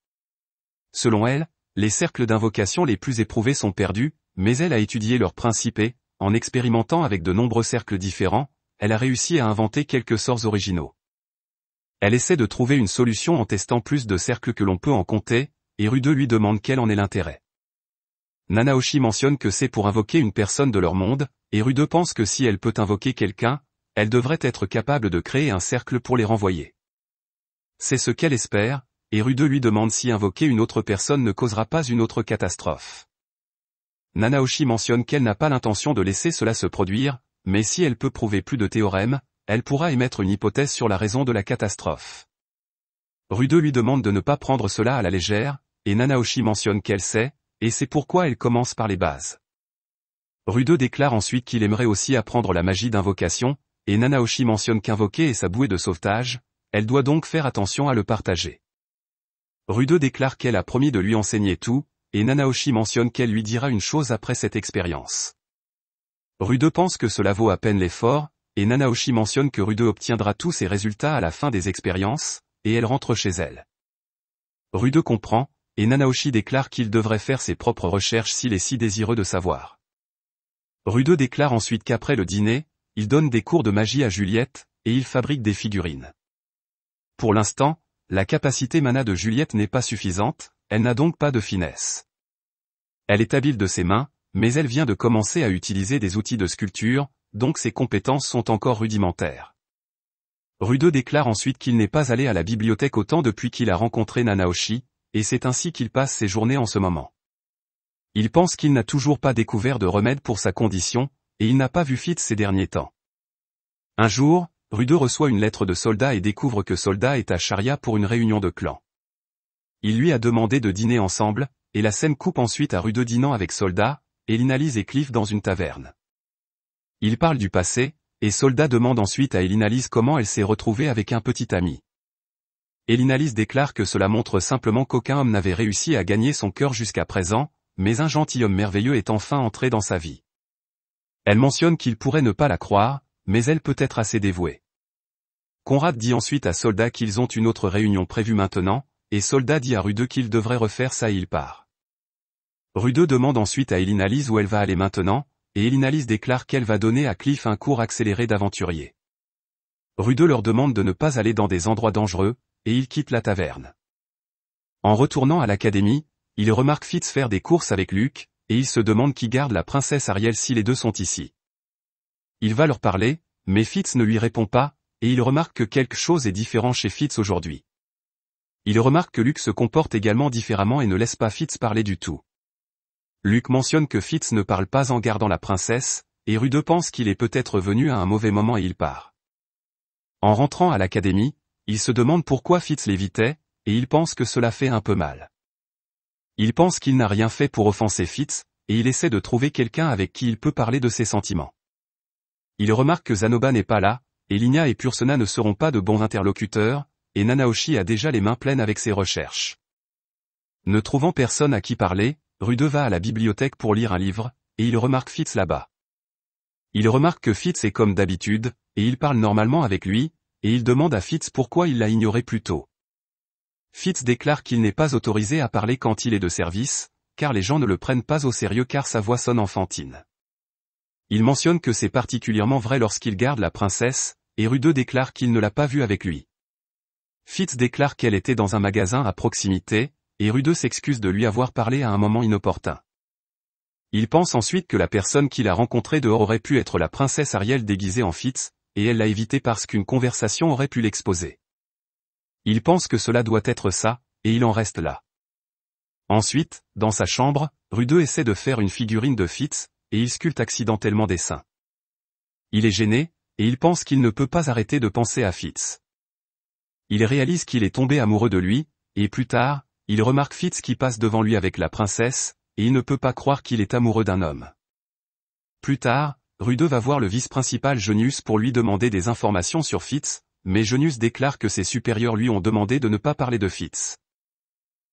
Selon elle, les cercles d'invocation les plus éprouvés sont perdus, mais elle a étudié leurs principes et, en expérimentant avec de nombreux cercles différents, elle a réussi à inventer quelques sorts originaux. Elle essaie de trouver une solution en testant plus de cercles que l'on peut en compter, et Rude lui demande quel en est l'intérêt. Nanaoshi mentionne que c'est pour invoquer une personne de leur monde, et Rude pense que si elle peut invoquer quelqu'un, elle devrait être capable de créer un cercle pour les renvoyer. C'est ce qu'elle espère, et Rude lui demande si invoquer une autre personne ne causera pas une autre catastrophe. Nanaoshi mentionne qu'elle n'a pas l'intention de laisser cela se produire, mais si elle peut prouver plus de théorèmes, elle pourra émettre une hypothèse sur la raison de la catastrophe. Rude lui demande de ne pas prendre cela à la légère, et Nanaoshi mentionne qu'elle sait, et c'est pourquoi elle commence par les bases. Rude déclare ensuite qu'il aimerait aussi apprendre la magie d'invocation, et Nanaoshi mentionne qu'invoquer est sa bouée de sauvetage, elle doit donc faire attention à le partager. Rude déclare qu'elle a promis de lui enseigner tout, et Nanaoshi mentionne qu'elle lui dira une chose après cette expérience. Rude pense que cela vaut à peine l'effort, et Nanaoshi mentionne que Rude obtiendra tous ses résultats à la fin des expériences, et elle rentre chez elle. Rude comprend, et Nanaoshi déclare qu'il devrait faire ses propres recherches s'il est si désireux de savoir. Rude déclare ensuite qu'après le dîner, il donne des cours de magie à Juliette, et il fabrique des figurines. Pour l'instant, la capacité mana de Juliette n'est pas suffisante, elle n'a donc pas de finesse. Elle est habile de ses mains, mais elle vient de commencer à utiliser des outils de sculpture, donc ses compétences sont encore rudimentaires. Rude déclare ensuite qu'il n'est pas allé à la bibliothèque autant depuis qu'il a rencontré Nanaoshi, et c'est ainsi qu'il passe ses journées en ce moment. Il pense qu'il n'a toujours pas découvert de remède pour sa condition, et il n'a pas vu Fitz ces derniers temps. Un jour, Rude reçoit une lettre de Soldat et découvre que Soldat est à Sharia pour une réunion de clan. Il lui a demandé de dîner ensemble, et la scène coupe ensuite à Rude dînant avec Soldat, Elinalise et Cliff dans une taverne. Il parle du passé, et Soldat demande ensuite à Elinalise comment elle s'est retrouvée avec un petit ami. Elinalise déclare que cela montre simplement qu'aucun homme n'avait réussi à gagner son cœur jusqu'à présent, mais un gentilhomme merveilleux est enfin entré dans sa vie. Elle mentionne qu'il pourrait ne pas la croire, mais elle peut être assez dévouée. Conrad dit ensuite à Soldat qu'ils ont une autre réunion prévue maintenant, et Soldat dit à Rude qu'il devrait refaire ça et il part. Rude demande ensuite à Elinalise où elle va aller maintenant, et Elinalise déclare qu'elle va donner à Cliff un cours accéléré d'aventurier. Rude leur demande de ne pas aller dans des endroits dangereux, et ils quittent la taverne. En retournant à l'académie, il remarque Fitz faire des courses avec Luke, et il se demande qui garde la princesse Ariel si les deux sont ici. Il va leur parler, mais Fitz ne lui répond pas, et il remarque que quelque chose est différent chez Fitz aujourd'hui. Il remarque que Luke se comporte également différemment et ne laisse pas Fitz parler du tout. Luke mentionne que Fitz ne parle pas en gardant la princesse, et Rude pense qu'il est peut-être venu à un mauvais moment et il part. En rentrant à l'académie, il se demande pourquoi Fitz l'évitait, et il pense que cela fait un peu mal. Il pense qu'il n'a rien fait pour offenser Fitz, et il essaie de trouver quelqu'un avec qui il peut parler de ses sentiments. Il remarque que Zanoba n'est pas là, et Linia et Pursena ne seront pas de bons interlocuteurs, et Nanaoshi a déjà les mains pleines avec ses recherches. Ne trouvant personne à qui parler, Rude va à la bibliothèque pour lire un livre, et il remarque Fitz là-bas. Il remarque que Fitz est comme d'habitude, et il parle normalement avec lui, et il demande à Fitz pourquoi il l'a ignoré plus tôt. Fitz déclare qu'il n'est pas autorisé à parler quand il est de service, car les gens ne le prennent pas au sérieux car sa voix sonne enfantine. Il mentionne que c'est particulièrement vrai lorsqu'il garde la princesse, et Rude déclare qu'il ne l'a pas vue avec lui. Fitz déclare qu'elle était dans un magasin à proximité, et Rude s'excuse de lui avoir parlé à un moment inopportun. Il pense ensuite que la personne qu'il a rencontrée dehors aurait pu être la princesse Ariel déguisée en Fitz, et elle l'a évité parce qu'une conversation aurait pu l'exposer. Il pense que cela doit être ça, et il en reste là. Ensuite, dans sa chambre, Rude essaie de faire une figurine de Fitz, et il sculpte accidentellement des seins. Il est gêné, et il pense qu'il ne peut pas arrêter de penser à Fitz. Il réalise qu'il est tombé amoureux de lui, et plus tard, il remarque Fitz qui passe devant lui avec la princesse, et il ne peut pas croire qu'il est amoureux d'un homme. Plus tard, Rude va voir le vice-principal Jonius pour lui demander des informations sur Fitz, mais Jonius déclare que ses supérieurs lui ont demandé de ne pas parler de Fitz.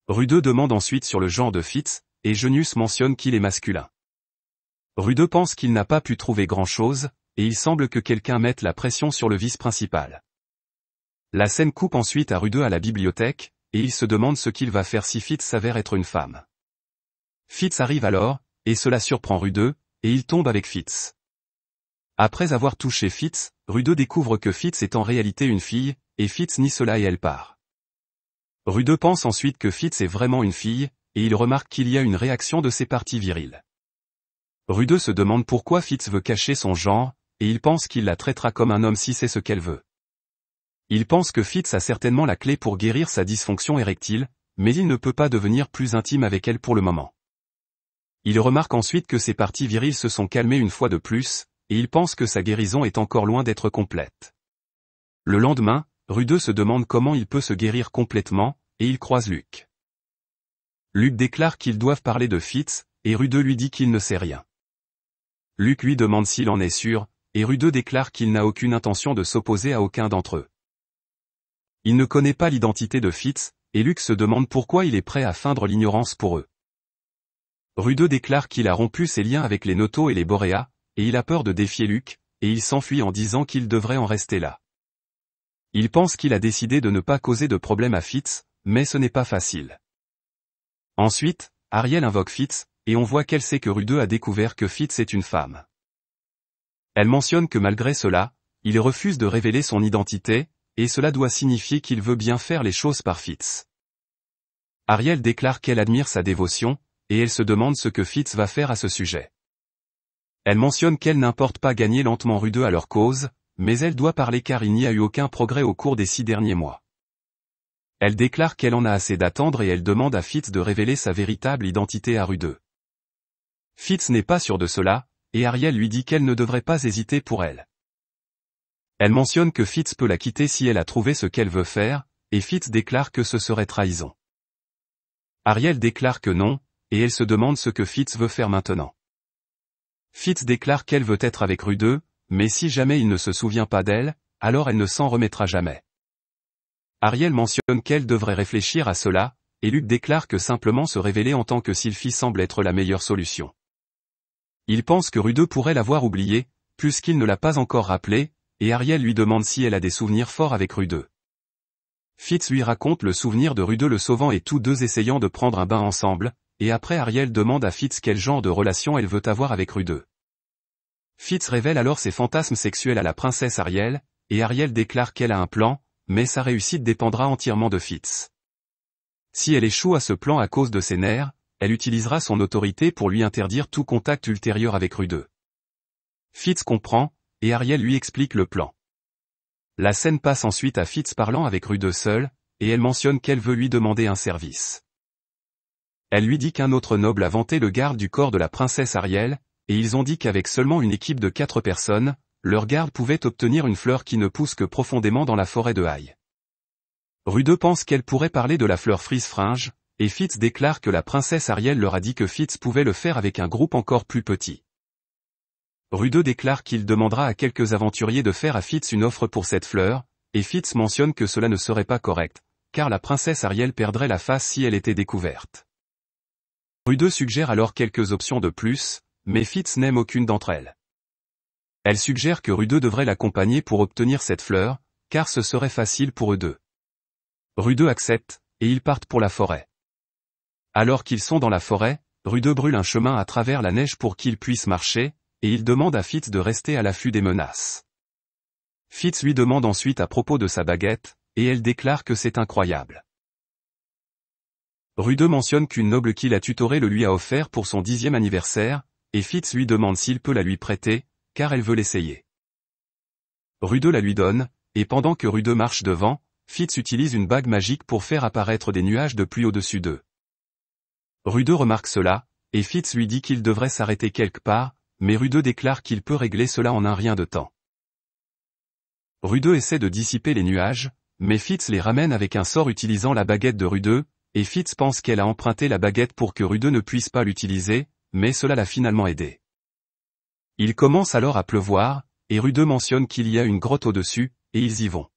Rude demande ensuite sur le genre de Fitz, et Jonius mentionne qu'il est masculin. Rude pense qu'il n'a pas pu trouver grand-chose, et il semble que quelqu'un mette la pression sur le vice-principal. La scène coupe ensuite à Rude à la bibliothèque, et il se demande ce qu'il va faire si Fitz s'avère être une femme. Fitz arrive alors, et cela surprend Rude, et il tombe avec Fitz. Après avoir touché Fitz, Rude découvre que Fitz est en réalité une fille, et Fitz nie cela et elle part. Rude pense ensuite que Fitz est vraiment une fille, et il remarque qu'il y a une réaction de ses parties viriles. Rude se demande pourquoi Fitz veut cacher son genre, et il pense qu'il la traitera comme un homme si c'est ce qu'elle veut. Il pense que Fitz a certainement la clé pour guérir sa dysfonction érectile, mais il ne peut pas devenir plus intime avec elle pour le moment. Il remarque ensuite que ses parties viriles se sont calmées une fois de plus, et il pense que sa guérison est encore loin d'être complète. Le lendemain, Rude se demande comment il peut se guérir complètement, et il croise Luke. Luke déclare qu'ils doivent parler de Fitz, et Rude lui dit qu'il ne sait rien. Luke lui demande s'il en est sûr, et Rude déclare qu'il n'a aucune intention de s'opposer à aucun d'entre eux. Il ne connaît pas l'identité de Fitz, et Luke se demande pourquoi il est prêt à feindre l'ignorance pour eux. Rude déclare qu'il a rompu ses liens avec les Noto et les Boréas, et il a peur de défier Luke, et il s'enfuit en disant qu'il devrait en rester là. Il pense qu'il a décidé de ne pas causer de problème à Fitz, mais ce n'est pas facile. Ensuite, Ariel invoque Fitz, et on voit qu'elle sait que Rue 2 a découvert que Fitz est une femme. Elle mentionne que malgré cela, il refuse de révéler son identité, et cela doit signifier qu'il veut bien faire les choses par Fitz. Ariel déclare qu'elle admire sa dévotion, et elle se demande ce que Fitz va faire à ce sujet. Elle mentionne qu'elle n'importe pas gagner lentement Rue 2 à leur cause, mais elle doit parler car il n'y a eu aucun progrès au cours des 6 derniers mois. Elle déclare qu'elle en a assez d'attendre et elle demande à Fitz de révéler sa véritable identité à Rue 2. Fitz n'est pas sûr de cela, et Ariel lui dit qu'elle ne devrait pas hésiter pour elle. Elle mentionne que Fitz peut la quitter si elle a trouvé ce qu'elle veut faire, et Fitz déclare que ce serait trahison. Ariel déclare que non, et elle se demande ce que Fitz veut faire maintenant. Fitz déclare qu'elle veut être avec Rue 2, mais si jamais il ne se souvient pas d'elle, alors elle ne s'en remettra jamais. Ariel mentionne qu'elle devrait réfléchir à cela, et Luc déclare que simplement se révéler en tant que Sylphie semble être la meilleure solution. Il pense que Rue 2 pourrait l'avoir oublié, puisqu'il ne l'a pas encore rappelé, et Ariel lui demande si elle a des souvenirs forts avec Rue 2. Fitz lui raconte le souvenir de Rue 2 le sauvant et tous deux essayant de prendre un bain ensemble, et après Ariel demande à Fitz quel genre de relation elle veut avoir avec Rue 2. Fitz révèle alors ses fantasmes sexuels à la princesse Ariel, et Ariel déclare qu'elle a un plan, mais sa réussite dépendra entièrement de Fitz. Si elle échoue à ce plan à cause de ses nerfs, elle utilisera son autorité pour lui interdire tout contact ultérieur avec Rue 2. Fitz comprend, et Ariel lui explique le plan. La scène passe ensuite à Fitz parlant avec Rue 2 seule, et elle mentionne qu'elle veut lui demander un service. Elle lui dit qu'un autre noble a vanté le garde du corps de la princesse Ariel, et ils ont dit qu'avec seulement une équipe de 4 personnes, leur garde pouvait obtenir une fleur qui ne pousse que profondément dans la forêt de Haye. Rue 2 pense qu'elle pourrait parler de la fleur frise-fringe, et Fitz déclare que la princesse Ariel leur a dit que Fitz pouvait le faire avec un groupe encore plus petit. Rue 2 déclare qu'il demandera à quelques aventuriers de faire à Fitz une offre pour cette fleur, et Fitz mentionne que cela ne serait pas correct, car la princesse Ariel perdrait la face si elle était découverte. Rue 2 suggère alors quelques options de plus, mais Fitz n'aime aucune d'entre elles. Elle suggère que Rue 2 devrait l'accompagner pour obtenir cette fleur, car ce serait facile pour eux deux. Rue 2 accepte, et ils partent pour la forêt. Alors qu'ils sont dans la forêt, Rue 2 brûle un chemin à travers la neige pour qu'ils puissent marcher, et il demande à Fitz de rester à l'affût des menaces. Fitz lui demande ensuite à propos de sa baguette, et elle déclare que c'est incroyable. Rue 2 mentionne qu'une noble qui l'a tutoré le lui a offert pour son 10e anniversaire, et Fitz lui demande s'il peut la lui prêter, car elle veut l'essayer. Rue 2 la lui donne, et pendant que Rue 2 marche devant, Fitz utilise une bague magique pour faire apparaître des nuages de pluie au-dessus d'eux. Rue 2 remarque cela, et Fitz lui dit qu'il devrait s'arrêter quelque part, mais Rue 2 déclare qu'il peut régler cela en un rien de temps. Rue 2 essaie de dissiper les nuages, mais Fitz les ramène avec un sort utilisant la baguette de Rue 2, et Fitz pense qu'elle a emprunté la baguette pour que Rue 2 ne puisse pas l'utiliser, mais cela l'a finalement aidé. Il commence alors à pleuvoir, et Rue 2 mentionne qu'il y a une grotte au-dessus, et ils y vont.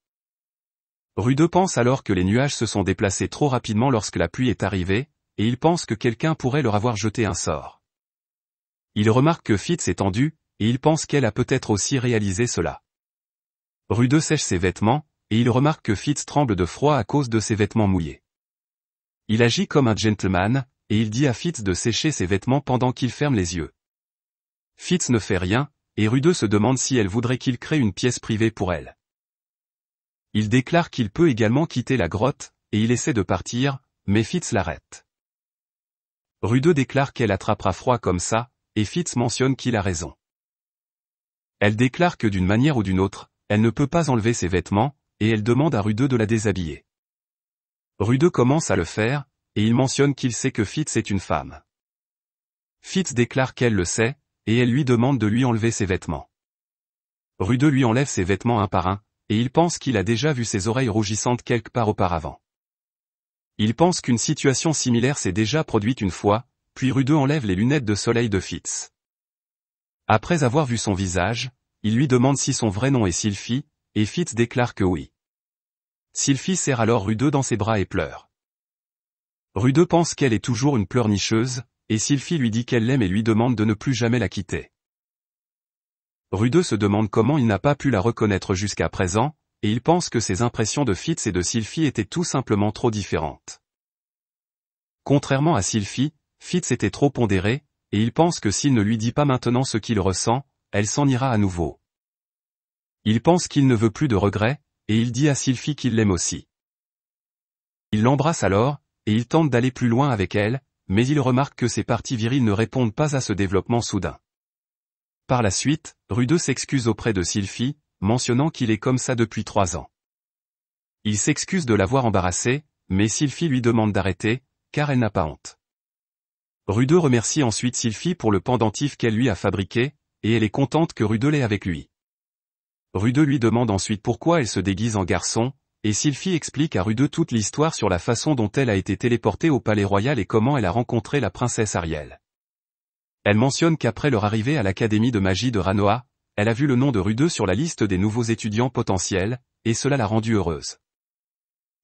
Rue 2 pense alors que les nuages se sont déplacés trop rapidement lorsque la pluie est arrivée, et il pense que quelqu'un pourrait leur avoir jeté un sort. Il remarque que Fitz est tendu, et il pense qu'elle a peut-être aussi réalisé cela. Rue 2 sèche ses vêtements, et il remarque que Fitz tremble de froid à cause de ses vêtements mouillés. Il agit comme un gentleman, et il dit à Fitz de sécher ses vêtements pendant qu'il ferme les yeux. Fitz ne fait rien, et Rue 2 se demande si elle voudrait qu'il crée une pièce privée pour elle. Il déclare qu'il peut également quitter la grotte, et il essaie de partir, mais Fitz l'arrête. Rue 2 déclare qu'elle attrapera froid comme ça, et Fitz mentionne qu'il a raison. Elle déclare que d'une manière ou d'une autre, elle ne peut pas enlever ses vêtements, et elle demande à Rue 2 de la déshabiller. Rue 2 commence à le faire, et il mentionne qu'il sait que Fitz est une femme. Fitz déclare qu'elle le sait, et elle lui demande de lui enlever ses vêtements. Rue 2 lui enlève ses vêtements un par un, et il pense qu'il a déjà vu ses oreilles rougissantes quelque part auparavant. Il pense qu'une situation similaire s'est déjà produite une fois, puis Rue 2 enlève les lunettes de soleil de Fitz. Après avoir vu son visage, il lui demande si son vrai nom est Sylphie, et Fitz déclare que oui. Sylphie serre alors Rue 2 dans ses bras et pleure. Rue 2 pense qu'elle est toujours une pleurnicheuse, et Sylphie lui dit qu'elle l'aime et lui demande de ne plus jamais la quitter. Rude se demande comment il n'a pas pu la reconnaître jusqu'à présent, et il pense que ses impressions de Fitz et de Sylphie étaient tout simplement trop différentes. Contrairement à Sylphie, Fitz était trop pondéré, et il pense que s'il ne lui dit pas maintenant ce qu'il ressent, elle s'en ira à nouveau. Il pense qu'il ne veut plus de regrets, et il dit à Sylphie qu'il l'aime aussi. Il l'embrasse alors, et il tente d'aller plus loin avec elle, mais il remarque que ses parties viriles ne répondent pas à ce développement soudain. Par la suite, Rude s'excuse auprès de Sylphie, mentionnant qu'il est comme ça depuis 3 ans. Il s'excuse de l'avoir embarrassée, mais Sylphie lui demande d'arrêter, car elle n'a pas honte. Rude remercie ensuite Sylphie pour le pendentif qu'elle lui a fabriqué, et elle est contente que Rude l'ait avec lui. Rude lui demande ensuite pourquoi elle se déguise en garçon, et Sylphie explique à Rude toute l'histoire sur la façon dont elle a été téléportée au palais royal et comment elle a rencontré la princesse Ariel. Elle mentionne qu'après leur arrivée à l'académie de magie de Ranoa, elle a vu le nom de Rude sur la liste des nouveaux étudiants potentiels, et cela l'a rendue heureuse.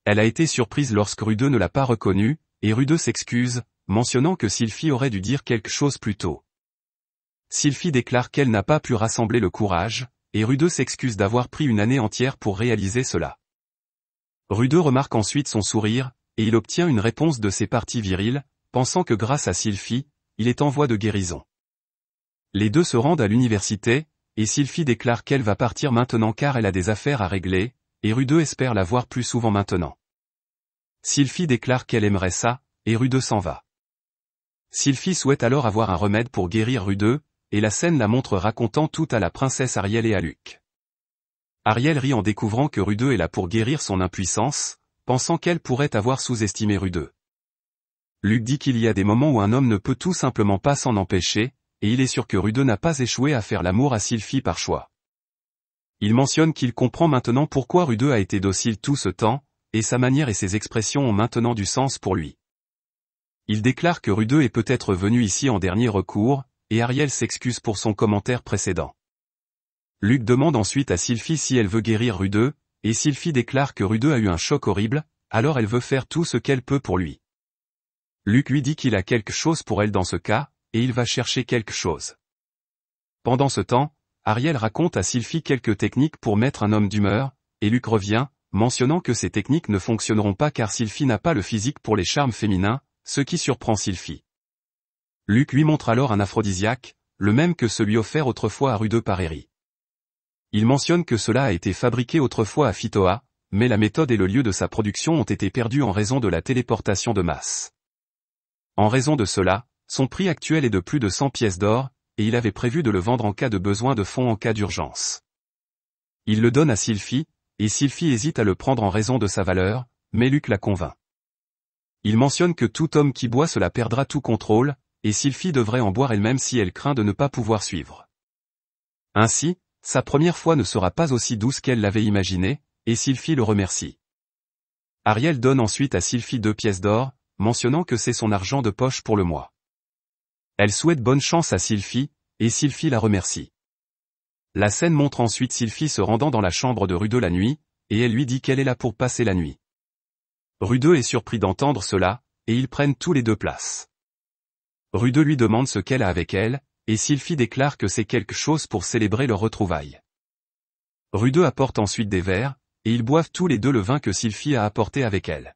Elle a été surprise lorsque Rude ne l'a pas reconnue, et Rude s'excuse, mentionnant que Sylphie aurait dû dire quelque chose plus tôt. Sylphie déclare qu'elle n'a pas pu rassembler le courage, et Rude s'excuse d'avoir pris une année entière pour réaliser cela. Rude remarque ensuite son sourire, et il obtient une réponse de ses parties viriles, pensant que grâce à Sylphie, il est en voie de guérison. Les deux se rendent à l'université, et Sylphie déclare qu'elle va partir maintenant car elle a des affaires à régler, et Rude espère la voir plus souvent maintenant. Sylphie déclare qu'elle aimerait ça, et Rude s'en va. Sylphie souhaite alors avoir un remède pour guérir Rude, et la scène la montre racontant tout à la princesse Ariel et à Luc. Ariel rit en découvrant que Rude est là pour guérir son impuissance, pensant qu'elle pourrait avoir sous-estimé Rude. Luc dit qu'il y a des moments où un homme ne peut tout simplement pas s'en empêcher, et il est sûr que Rude n'a pas échoué à faire l'amour à Sylphie par choix. Il mentionne qu'il comprend maintenant pourquoi Rude a été docile tout ce temps, et sa manière et ses expressions ont maintenant du sens pour lui. Il déclare que Rude est peut-être venu ici en dernier recours, et Ariel s'excuse pour son commentaire précédent. Luc demande ensuite à Sylphie si elle veut guérir Rude, et Sylphie déclare que Rude a eu un choc horrible, alors elle veut faire tout ce qu'elle peut pour lui. Luc lui dit qu'il a quelque chose pour elle dans ce cas, et il va chercher quelque chose. Pendant ce temps, Ariel raconte à Sylphie quelques techniques pour mettre un homme d'humeur, et Luc revient, mentionnant que ces techniques ne fonctionneront pas car Sylphie n'a pas le physique pour les charmes féminins, ce qui surprend Sylphie. Luc lui montre alors un aphrodisiaque, le même que celui offert autrefois à Rude par Eri. Il mentionne que cela a été fabriqué autrefois à Phytoa, mais la méthode et le lieu de sa production ont été perdus en raison de la téléportation de masse. En raison de cela, son prix actuel est de plus de 100 pièces d'or, et il avait prévu de le vendre en cas de besoin de fonds en cas d'urgence. Il le donne à Sylphie, et Sylphie hésite à le prendre en raison de sa valeur, mais Luc la convainc. Il mentionne que tout homme qui boit cela perdra tout contrôle, et Sylphie devrait en boire elle-même si elle craint de ne pas pouvoir suivre. Ainsi, sa première fois ne sera pas aussi douce qu'elle l'avait imaginé, et Sylphie le remercie. Ariel donne ensuite à Sylphie 2 pièces d'or, mentionnant que c'est son argent de poche pour le mois. Elle souhaite bonne chance à Sylphie, et Sylphie la remercie. La scène montre ensuite Sylphie se rendant dans la chambre de Rude la nuit, et elle lui dit qu'elle est là pour passer la nuit. Rude est surpris d'entendre cela, et ils prennent tous les deux place. Rude lui demande ce qu'elle a avec elle, et Sylphie déclare que c'est quelque chose pour célébrer leur retrouvaille. Rude apporte ensuite des verres, et ils boivent tous les deux le vin que Sylphie a apporté avec elle.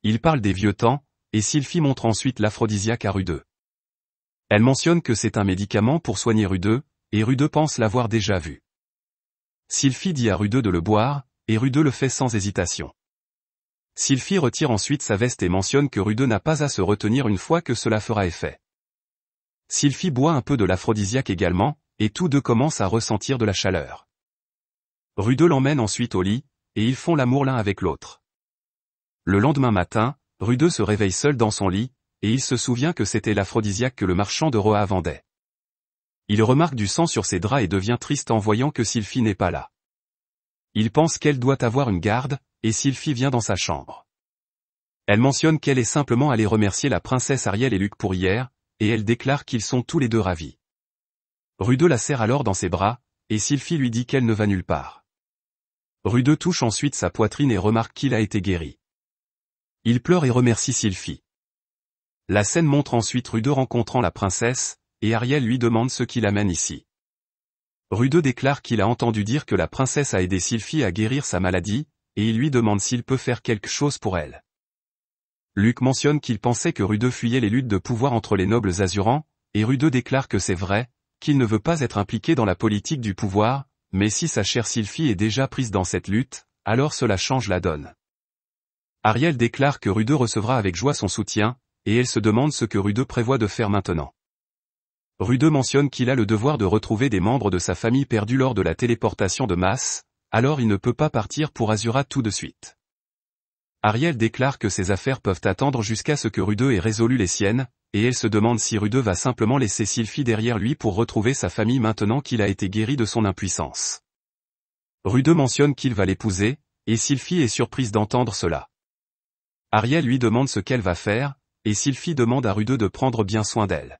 Ils parlent des vieux temps, et Sylphie montre ensuite l'aphrodisiaque à Rude. Elle mentionne que c'est un médicament pour soigner Rude, et Rude pense l'avoir déjà vu. Sylphie dit à Rude de le boire, et Rude le fait sans hésitation. Sylphie retire ensuite sa veste et mentionne que Rude n'a pas à se retenir une fois que cela fera effet. Sylphie boit un peu de l'aphrodisiaque également, et tous deux commencent à ressentir de la chaleur. Rude l'emmène ensuite au lit, et ils font l'amour l'un avec l'autre. Le lendemain matin, Rude se réveille seul dans son lit, et il se souvient que c'était l'aphrodisiaque que le marchand de Roa vendait. Il remarque du sang sur ses draps et devient triste en voyant que Sylphie n'est pas là. Il pense qu'elle doit avoir une garde, et Sylphie vient dans sa chambre. Elle mentionne qu'elle est simplement allée remercier la princesse Ariel et Luc pour hier, et elle déclare qu'ils sont tous les deux ravis. Rude la serre alors dans ses bras, et Sylphie lui dit qu'elle ne va nulle part. Rude touche ensuite sa poitrine et remarque qu'il a été guéri. Il pleure et remercie Sylphie. La scène montre ensuite Rude rencontrant la princesse, et Ariel lui demande ce qui l'amène ici. Rude déclare qu'il a entendu dire que la princesse a aidé Sylphie à guérir sa maladie, et il lui demande s'il peut faire quelque chose pour elle. Luc mentionne qu'il pensait que Rude fuyait les luttes de pouvoir entre les nobles Azurans, et Rude déclare que c'est vrai, qu'il ne veut pas être impliqué dans la politique du pouvoir, mais si sa chère Sylphie est déjà prise dans cette lutte, alors cela change la donne. Ariel déclare que Rude recevra avec joie son soutien, et elle se demande ce que Rude prévoit de faire maintenant. Rude mentionne qu'il a le devoir de retrouver des membres de sa famille perdus lors de la téléportation de masse, alors il ne peut pas partir pour Azurat tout de suite. Ariel déclare que ses affaires peuvent attendre jusqu'à ce que Rude ait résolu les siennes, et elle se demande si Rude va simplement laisser Sylphie derrière lui pour retrouver sa famille maintenant qu'il a été guéri de son impuissance. Rude mentionne qu'il va l'épouser, et Sylphie est surprise d'entendre cela. Ariel lui demande ce qu'elle va faire, et Sylphie demande à Rude de prendre bien soin d'elle.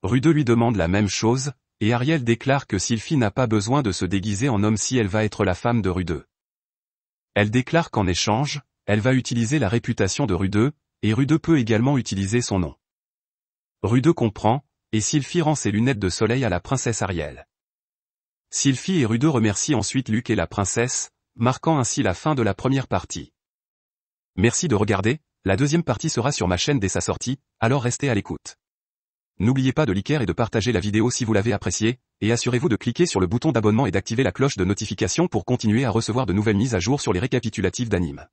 Rude lui demande la même chose, et Ariel déclare que Sylphie n'a pas besoin de se déguiser en homme si elle va être la femme de Rude. Elle déclare qu'en échange, elle va utiliser la réputation de Rude, et Rude peut également utiliser son nom. Rude comprend, et Sylphie rend ses lunettes de soleil à la princesse Ariel. Sylphie et Rude remercient ensuite Luc et la princesse, marquant ainsi la fin de la première partie. Merci de regarder, la deuxième partie sera sur ma chaîne dès sa sortie, alors restez à l'écoute. N'oubliez pas de liker et de partager la vidéo si vous l'avez appréciée, et assurez-vous de cliquer sur le bouton d'abonnement et d'activer la cloche de notification pour continuer à recevoir de nouvelles mises à jour sur les récapitulatifs d'anime.